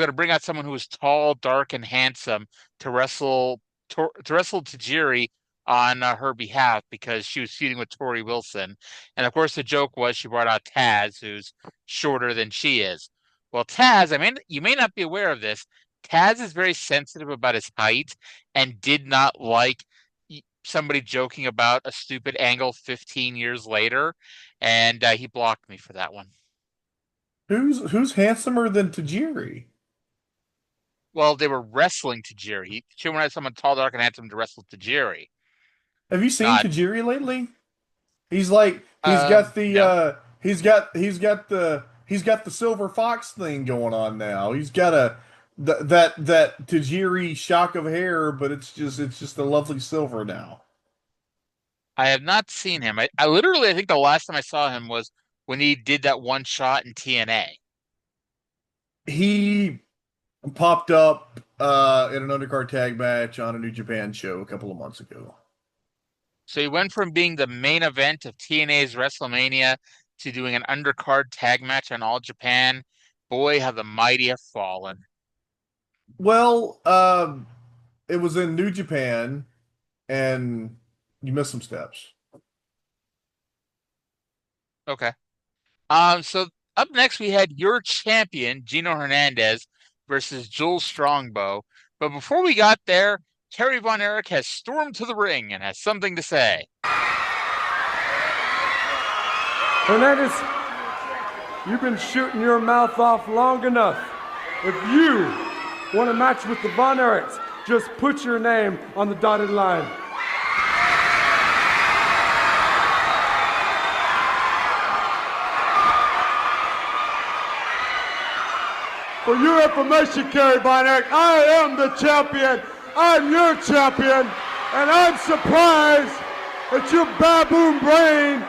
to bring out someone who was tall, dark, and handsome to wrestle Tajiri on her behalf because she was feuding with Tori Wilson. And of course, the joke was she brought out Taz, who's shorter than she is. Well, Taz, you may not be aware of this. Taz is very sensitive about his height and did not like somebody joking about a stupid angle 15 years later, and he blocked me for that one. Who's handsomer than Tajiri? Well, they were wrestling Tajiri. She wanted someone tall, dark, and handsome to wrestle Tajiri. Have you seen Tajiri lately? He's got the silver fox thing going on now. He's got that Tajiri shock of hair, but it's just a lovely silver now. I have not seen him. I literally, I think the last time I saw him was when he did that one shot in TNA. He popped up in an undercard tag match on a New Japan show a couple of months ago. So he went from being the main event of TNA's WrestleMania to doing an undercard tag match on All Japan. Boy, how the mighty have fallen. Well, it was in New Japan, and you missed some steps. Okay. So up next we had your champion, Gino Hernandez, versus Jules Strongbow. But before we got there, Kerry Von Erich has stormed to the ring and has something to say. Hernandez, you've been shooting your mouth off long enough. If you want a match with the Von Erichs, just put your name on the dotted line. For your information, Kerry Von Erich, I am the champion. I'm your champion. And I'm surprised that your baboon brain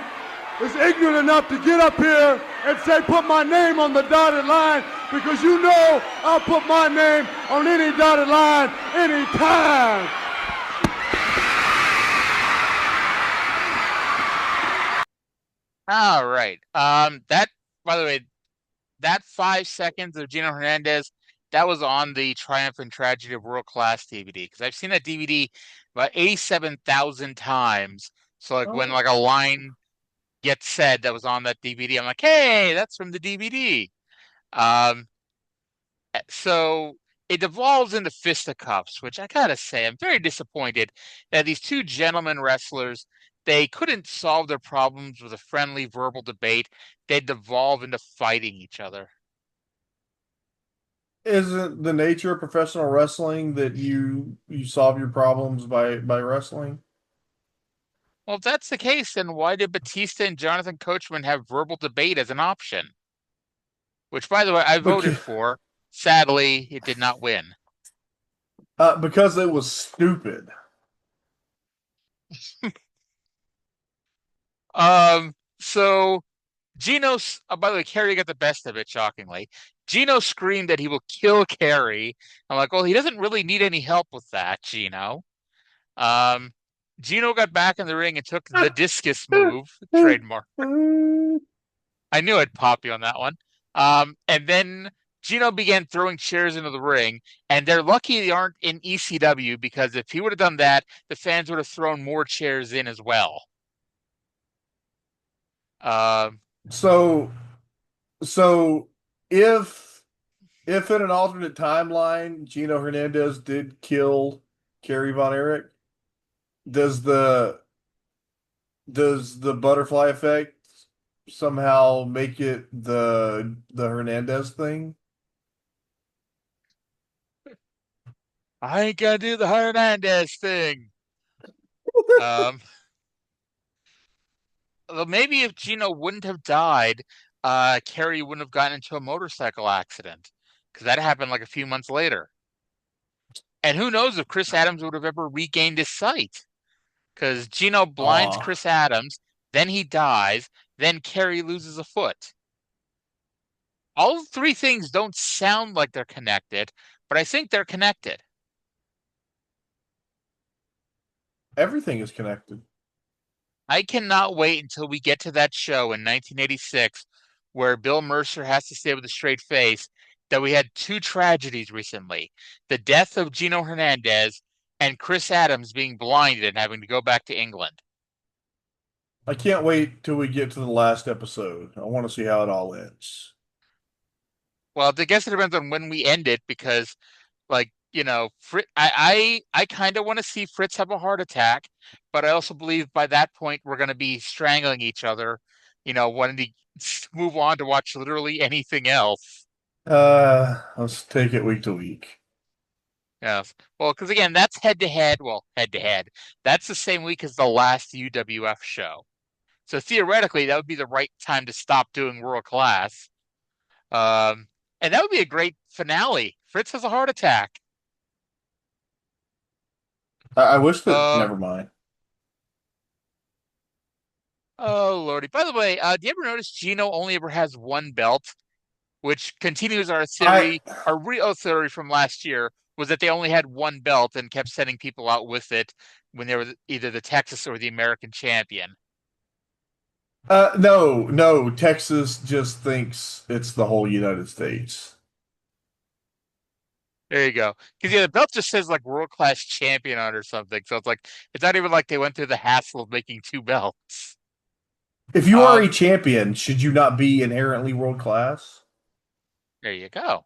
is ignorant enough to get up here and say, put my name on the dotted line, because you know I'll put my name on any dotted line anytime. All right. That, by the way, that 5 seconds of Gino Hernandez, that was on the Triumph and Tragedy of World Class DVD, because I've seen that DVD about 87,000 times. So like when like a line gets said that was on that DVD, I'm like, hey, that's from the DVD. So it devolves into fisticuffs, which I gotta say, I'm very disappointed that these two gentlemen wrestlers, they couldn't solve their problems with a friendly verbal debate. They devolve into fighting each other. Isn't the nature of professional wrestling that you solve your problems by wrestling? Well, if that's the case, then why did Batista and Jonathan Coachman have verbal debate as an option? Which, by the way, I voted for. Sadly, it did not win. Because it was stupid. So Gino, by the way, Kerry got the best of it, shockingly. Gino screamed that he will kill Kerry. I'm like, well, he doesn't really need any help with that, Gino. Gino got back in the ring and took the discus move, trademark. I knew I'd pop you on that one. And then Gino began throwing chairs into the ring, and they're lucky they aren't in ECW, because if he would have done that, the fans would have thrown more chairs in as well. So if in an alternate timeline Gino Hernandez did kill Kerry Von Erich, does the butterfly effect somehow make it the Hernandez thing? I ain't gonna do the Hernandez thing. Maybe if Gino wouldn't have died, Kerry wouldn't have gotten into a motorcycle accident, because that happened like a few months later. And who knows if Chris Adams would have ever regained his sight, because Gino blinds Chris Adams, then he dies, then Kerry loses a foot. All three things don't sound like they're connected, but I think they're connected. Everything is connected. I cannot wait until we get to that show in 1986 where Bill Mercer has to stay with a straight face, that we had two tragedies recently. The death of Gino Hernandez and Chris Adams being blinded and having to go back to England. I can't wait till we get to the last episode. I want to see how it all ends. Well, I guess it depends on when we end it, because, like, you know, I kind of want to see Fritz have a heart attack, but I also believe by that point we're going to be strangling each other, you know, wanting to move on to watch literally anything else. Let's take it week to week. Yes. Well, because again, that's head to head. Well, head to head. That's the same week as the last UWF show. So theoretically, that would be the right time to stop doing World Class. And that would be a great finale. Fritz has a heart attack. I wish that. Never mind. Oh, Lordy. By the way, do you ever notice Gino only ever has one belt? which continues our theory, our real theory from last year was that they only had one belt and kept sending people out with it when they were either the Texas or the American champion. No. Texas just thinks it's the whole United States. There you go. Because the belt just says like world class champion on it or something. So it's not even like they went through the hassle of making two belts. If you are a champion, should you not be inherently world class? There you go.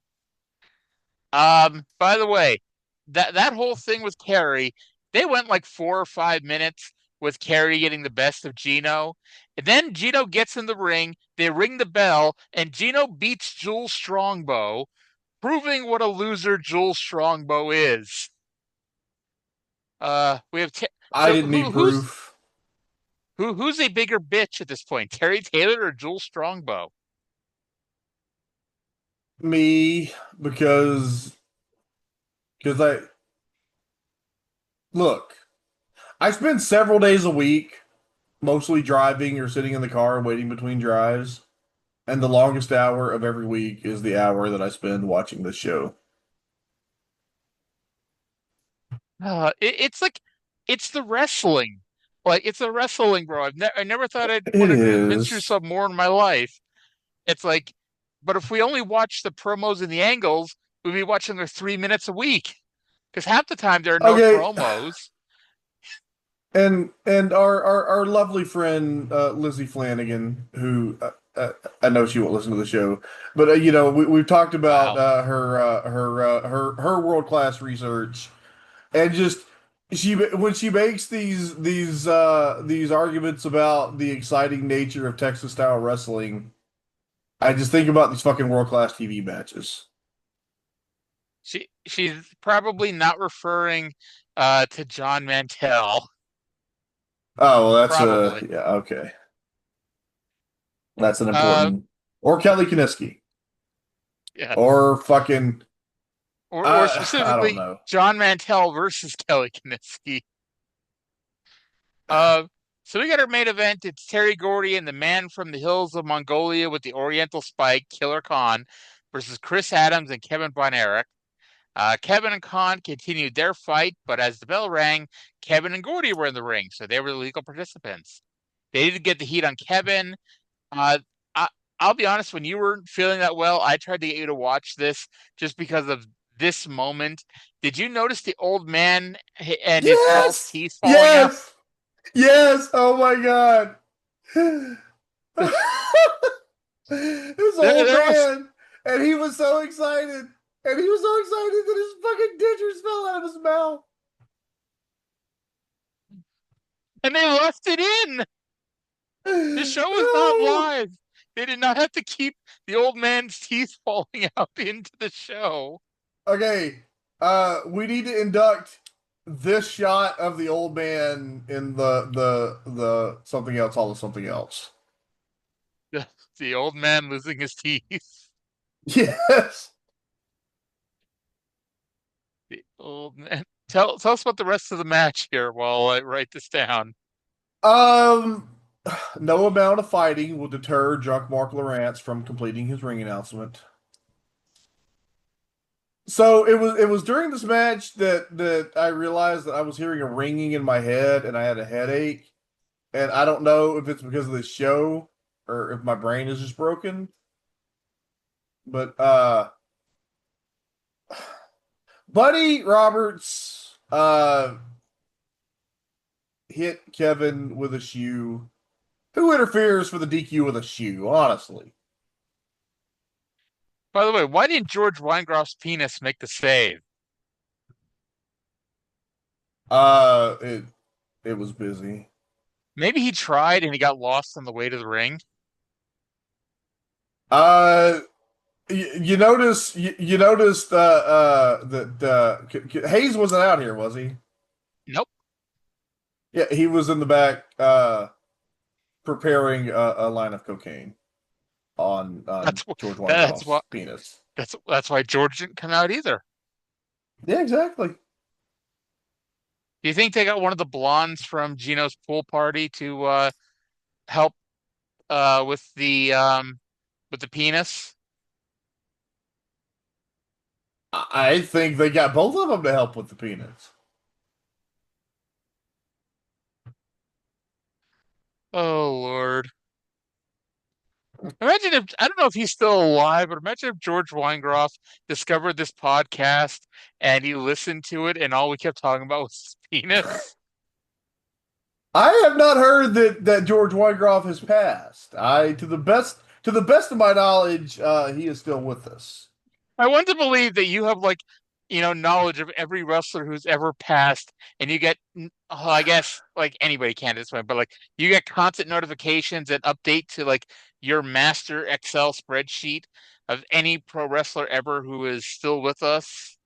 By the way, that whole thing with Kerry, they went like 4 or 5 minutes with Kerry getting the best of Gino. And then Gino gets in the ring, they ring the bell, and Gino beats Jules Strongbow, proving what a loser Jules Strongbow is. We have I didn't need proof. Who's a bigger bitch at this point, Terry Taylor or Jules Strongbow? Me, because I spend several days a week mostly driving or sitting in the car and waiting between drives. And the longest hour of every week is the hour that I spend watching this show. It's the wrestling. Like, it's the wrestling, bro. I never thought I'd want to convince you some more in my life. It's like, but if we only watch the promos and the angles, we'd be watching their 3 minutes a week. Because half the time there are no promos. And our lovely friend Lizzie Flanagan, who I know she won't listen to the show, but we've talked about her world class research, and just when she makes these arguments about the exciting nature of Texas style wrestling, I just think about these fucking world class TV matches. She's probably not referring to John Mantell. Oh, well, that's okay. That's an important. Or Kelly Kiniski. Yeah. Or fucking. Or specifically John Mantell versus Kelly Kiniski. So we got our main event. It's Terry Gordy and the man from the hills of Mongolia with the Oriental Spike, Killer Khan, versus Chris Adams and Kevin Von Erich. Kevin and Khan continued their fight, but as the bell rang, Kevin and Gordy were in the ring, so they were the legal participants. They didn't get the heat on Kevin. I'll be honest, when you weren't feeling that well, I tried to get you to watch this just because of this moment. Did you notice the old man and his false teeth falling out? Yes! Oh my god! This old man, and he was so excited. And he was so excited that his fucking dentures fell out of his mouth. And they left it in. The show was not live. They did not have to keep the old man's teeth falling out into the show. Okay, we need to induct this shot of the old man in the something else, all of something else. The old man losing his teeth. Yes. The old man. Tell us about the rest of the match here while I write this down. No amount of fighting will deter drunk Mark Lawrence from completing his ring announcement. So it was during this match that I realized that I was hearing a ringing in my head and I had a headache. And I don't know if it's because of this show or if my brain is just broken. But Buddy Roberts hit Kevin with a shoe. Who interferes for the DQ with a shoe, honestly? By the way, why didn't George Weingroff's penis make the save? It was busy. Maybe he tried and he got lost on the way to the ring. You noticed that Hayes wasn't out here, was he? Nope. Yeah, he was in the back preparing a line of cocaine on George Weingroff's penis. That's why George didn't come out either. Yeah, exactly. Do you think they got one of the blondes from Gino's pool party to help with the penis? I think they got both of them to help with the peanuts. Oh Lord. Imagine if I don't know if he's still alive, but imagine if George Weingroff discovered this podcast and he listened to it and all we kept talking about was his penis. I have not heard that George Weingroff has passed. To the best of my knowledge, he is still with us. I want to believe that you have knowledge of every wrestler who's ever passed, and you get, I guess, like anybody can this way, but like you get constant notifications and update to like your master Excel spreadsheet of any pro wrestler ever who is still with us.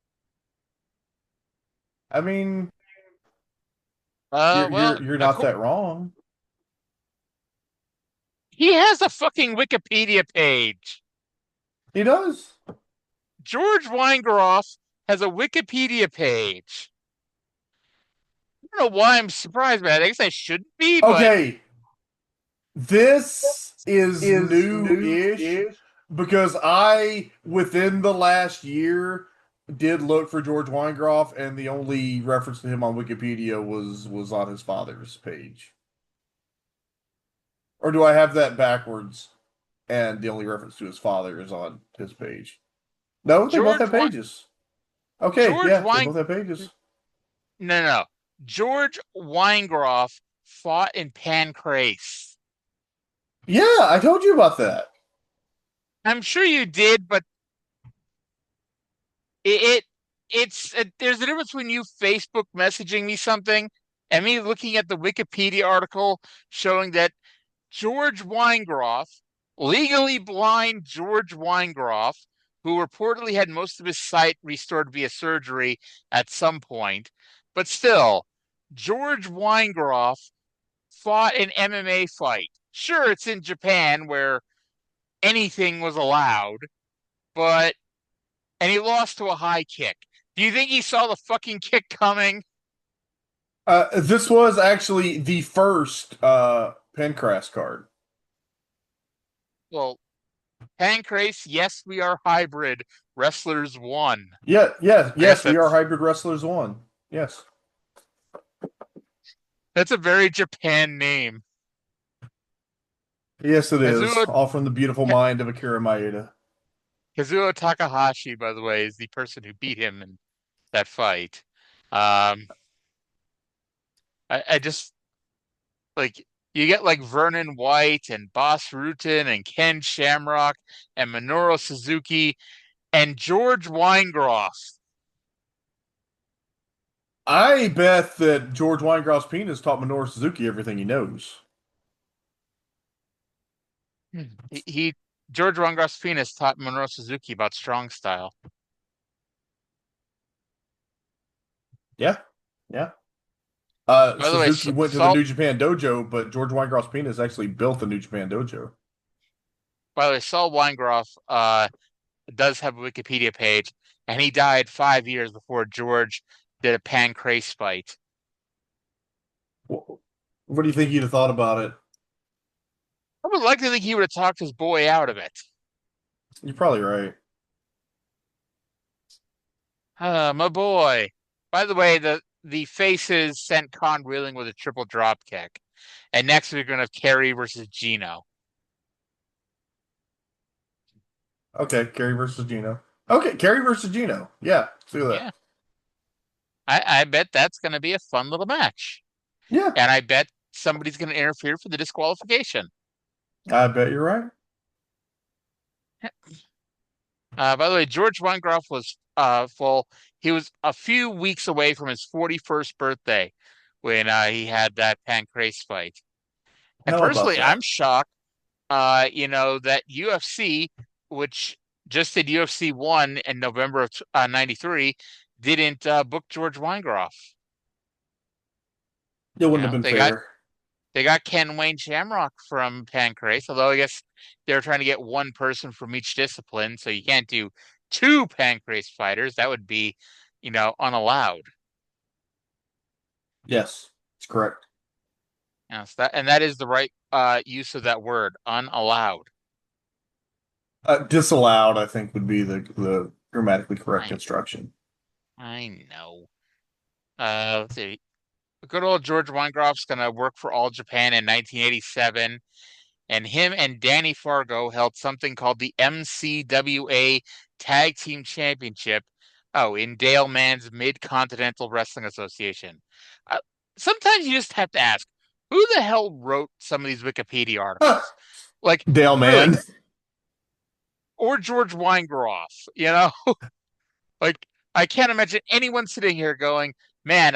I mean, well, you're not that wrong. He has a fucking Wikipedia page. He does. George Weingroff has a Wikipedia page. I don't know why I'm surprised by it. I guess I shouldn't be. But... Okay. This is new-ish because I, within the last year, did look for George Weingroff, and the only reference to him on Wikipedia was on his father's page. Or do I have that backwards? And the only reference to his father is on his page. No, they both have pages. Okay, they both have pages. No. George Weingroff fought in Pancrase. Yeah, I told you about that. I'm sure you did, but there's a difference between you Facebook messaging me something and me looking at the Wikipedia article showing that George Weingroff, legally blind George Weingroff, who reportedly had most of his sight restored via surgery at some point, but still, George Weingroff fought an MMA fight. Sure, it's in Japan where anything was allowed, and he lost to a high kick. Do you think he saw the fucking kick coming? This was actually the first Pancrase card. Well, Pancrase, yes, we are hybrid wrestlers 1. Yes, we are hybrid wrestlers 1. Yes. That's a very Japan name. Yes, it is. All from the beautiful mind of Akira Maeda. Kazuo Takahashi, by the way, is the person who beat him in that fight. I just like you get like Vernon White and Boss Rutan and Ken Shamrock and Minoru Suzuki and George Weingroff. I bet that George Weingroff's penis taught Minoru Suzuki everything he knows. George Weingroff's penis taught Minoru Suzuki about strong style. Yeah. By the way, Suzuki went to the New Japan Dojo, but George Weingroff's penis actually built the New Japan Dojo. By the way, Saul Weingroff does have a Wikipedia page, and he died 5 years before George did a Pancrase fight. What do you think he'd have thought about it? I would like to think he would have talked his boy out of it. You're probably right. My boy. By the way, the Faces sent Con Wheeling with a triple drop kick. And next we're going to have Kerry versus Gino. Okay, Kerry versus Gino. Okay, Kerry versus Gino. Yeah, see that. Yeah. I bet that's going to be a fun little match. Yeah. And I bet somebody's going to interfere for the disqualification. I bet you're right. By the way, George Weingroff was he was a few weeks away from his 41st birthday when he had that Pancrase fight. And personally, I'm shocked, that UFC, which just did UFC 1 in November of 93, didn't book George Weingroff. It wouldn't have been fair. They got Ken Wayne Shamrock from Pancrase, although I guess they're trying to get one person from each discipline, so you can't do 2 Pancrase fighters. That would be, unallowed. Yes, it's correct. Yes, that is the right use of that word, unallowed. Disallowed, I think, would be the grammatically correct construction. I know. Let's see. Good old George Weingroff's gonna work for All Japan in 1987, and him and Danny Fargo held something called the MCWA Tag Team Championship. Oh, in Dale Mann's Mid-Continental Wrestling Association. Sometimes you just have to ask, who the hell wrote some of these Wikipedia articles? Like Dale Mann. really, or George Weingroff, you know? Like, I can't imagine anyone sitting here going, man,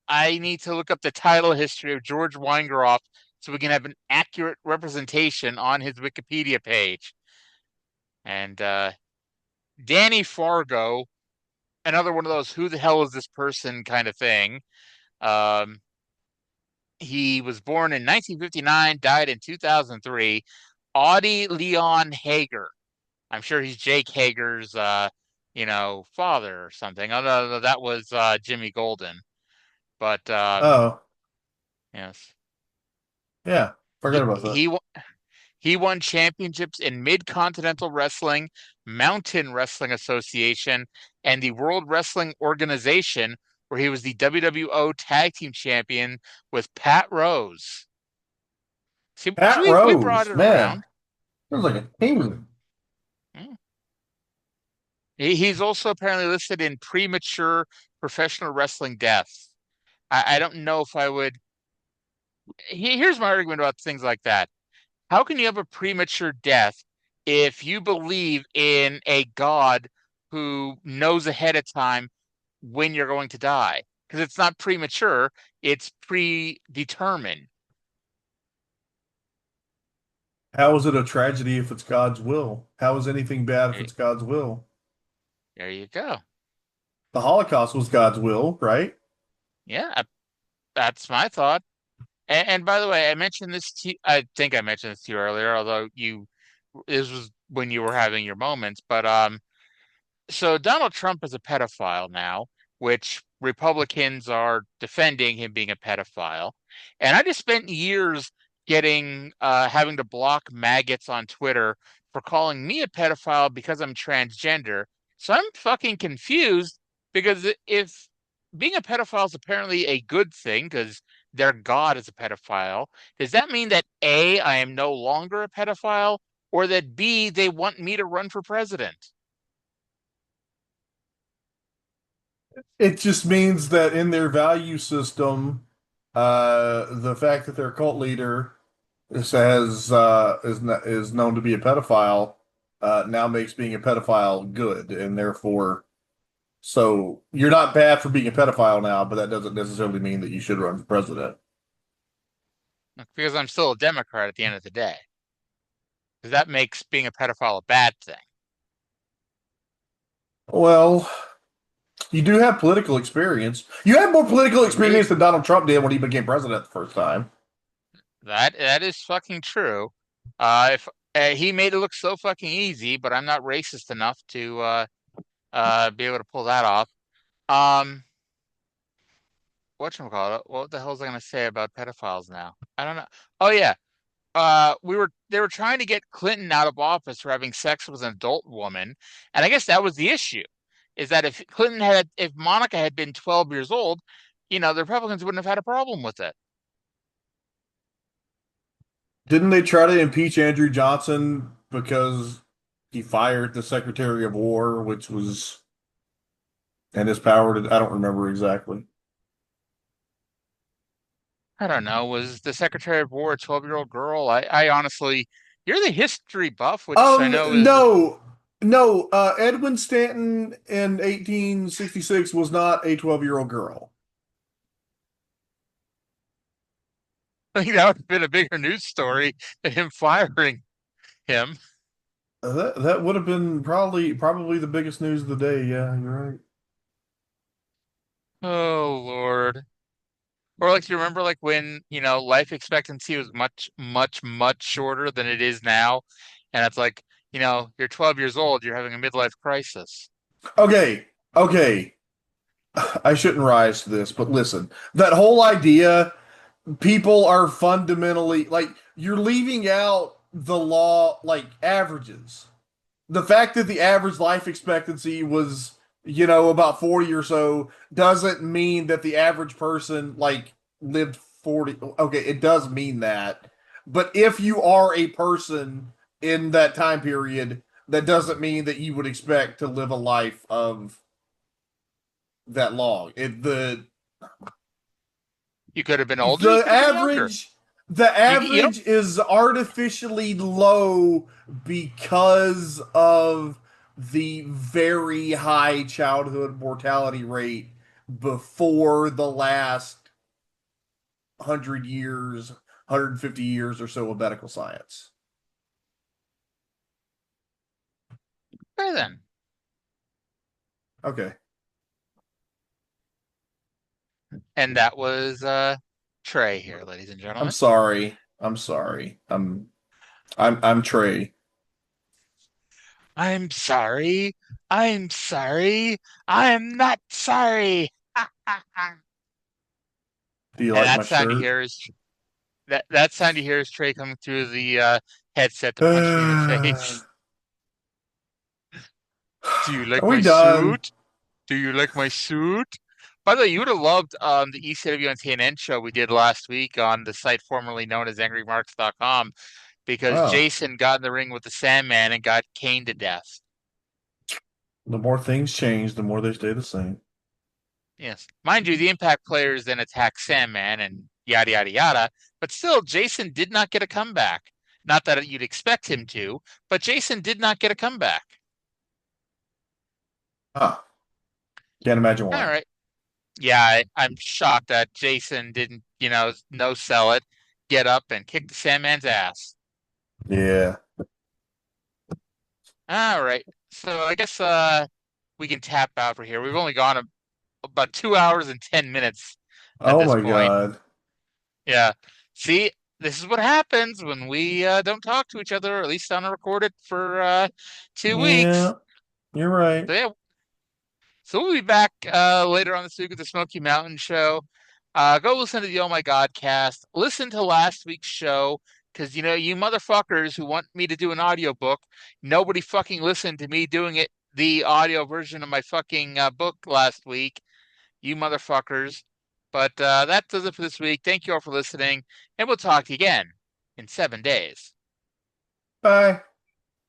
I need to look up the title history of George Weingroff so we can have an accurate representation on his Wikipedia page. And Danny Fargo, another one of those who the hell is this person kind of thing. He was born in 1959, died in 2003. Audie Leon Hager. I'm sure he's Jake Hager's father or something. Oh, no, that was Jimmy Golden. But yes. Yeah, forget about that. He won championships in Mid-Continental Wrestling, Mountain Wrestling Association, and the World Wrestling Organization, where he was the WWO Tag Team Champion with Pat Rose. See, Pat we Rose, brought it man. around. Sounds like a team. He's also apparently listed in premature professional wrestling death. I don't know if I would. Here's my argument about things like that. How can you have a premature death if you believe in a God who knows ahead of time when you're going to die? Because it's not premature, it's predetermined. How is it a tragedy if it's God's will? How is anything bad if it's God's will? There you go. The Holocaust was God's will, right? Yeah, that's my thought. And by the way, I mentioned this to you, I think I mentioned this to you earlier, although this was when you were having your moments. But so Donald Trump is a pedophile now, which Republicans are defending him being a pedophile. And I just spent years having to block maggots on Twitter for calling me a pedophile because I'm transgender. So I'm fucking confused because if being a pedophile is apparently a good thing because their God is a pedophile, does that mean that A, I am no longer a pedophile, or that B, they want me to run for president? It just means that in their value system, the fact that their cult leader is known to be a pedophile now makes being a pedophile good, and therefore, so you're not bad for being a pedophile now, but that doesn't necessarily mean that you should run for president. Because I'm still a Democrat at the end of the day. Because that makes being a pedophile a bad thing. Well, you do have political experience. You have more political experience than Donald Trump did when he became president the first time. That is fucking true. If he made it look so fucking easy, but I'm not racist enough to be able to pull that off. Whatchamacallit? What the hell was I going to say about pedophiles now? I don't know. Oh yeah. They were trying to get Clinton out of office for having sex with an adult woman, and I guess that was the issue. Is that if Monica had been 12 years old, the Republicans wouldn't have had a problem with it. Didn't they try to impeach Andrew Johnson because he fired the Secretary of War, which was and his power to, I don't remember exactly. I don't know. Was the Secretary of War a 12-year-old girl? I honestly, you're the history buff, which I know is... No. Edwin Stanton in 1866 was not a 12-year-old girl. I think that would have been a bigger news story than him firing him. That would have been probably the biggest news of the day. Yeah, you're right. Oh Lord. Or like, do you remember like when, life expectancy was much, much, much shorter than it is now? And it's like, you're 12 years old, you're having a midlife crisis. Okay. I shouldn't rise to this, but listen, that whole idea, people are fundamentally, like, you're leaving out the law, like, averages. the fact that the average life expectancy was, about 40 or so doesn't mean that the average person like lived 40. Okay, it does mean that. But if you are a person in that time period, that doesn't mean that you would expect to live a life of that long. You could have been older. The average is artificially low because of the very high childhood mortality rate before the last 100 years, 150 years or so of medical science. Okay, then. Okay. And that was Trey here, ladies and gentlemen. I'm sorry. I'm Trey. I'm sorry. I'm sorry. I'm not sorry. Do you like my that sound shirt? you hear is that sound you hear is Trey coming through the headset to punch me in the face. Do you like my suit? Do you like my suit? By the way, you would have loved the ECW and TNN show we did last week on the site formerly known as angrymarks.com because Jason got in the ring with the Sandman and got caned to death. The more things change, the more they stay the same. Yes. Mind you, the Impact players then attacked Sandman and yada, yada, yada. But still, Jason did not get a comeback. Not that you'd expect him to, but Jason did not get a comeback. Can't imagine why. All right. Yeah, I'm shocked that Jason didn't, no sell it, get up and kick the Sandman's ass. Yeah. All right. So I guess we can tap out for here. We've only gone about 2 hours and 10 minutes at this point. God. Yeah. See, this is what happens when we don't talk to each other, or at least on a recorded for 2 weeks. Yeah, you're right. So, yeah. So we'll be back later on this week with the Smoky Mountain Show. Go listen to the Oh My God cast. Listen to last week's show, because, you motherfuckers who want me to do an audiobook, nobody fucking listened to me doing it, the audio version of my fucking book last week. You motherfuckers. But that does it for this week. Thank you all for listening, and we'll talk to you again in 7 days. Bye.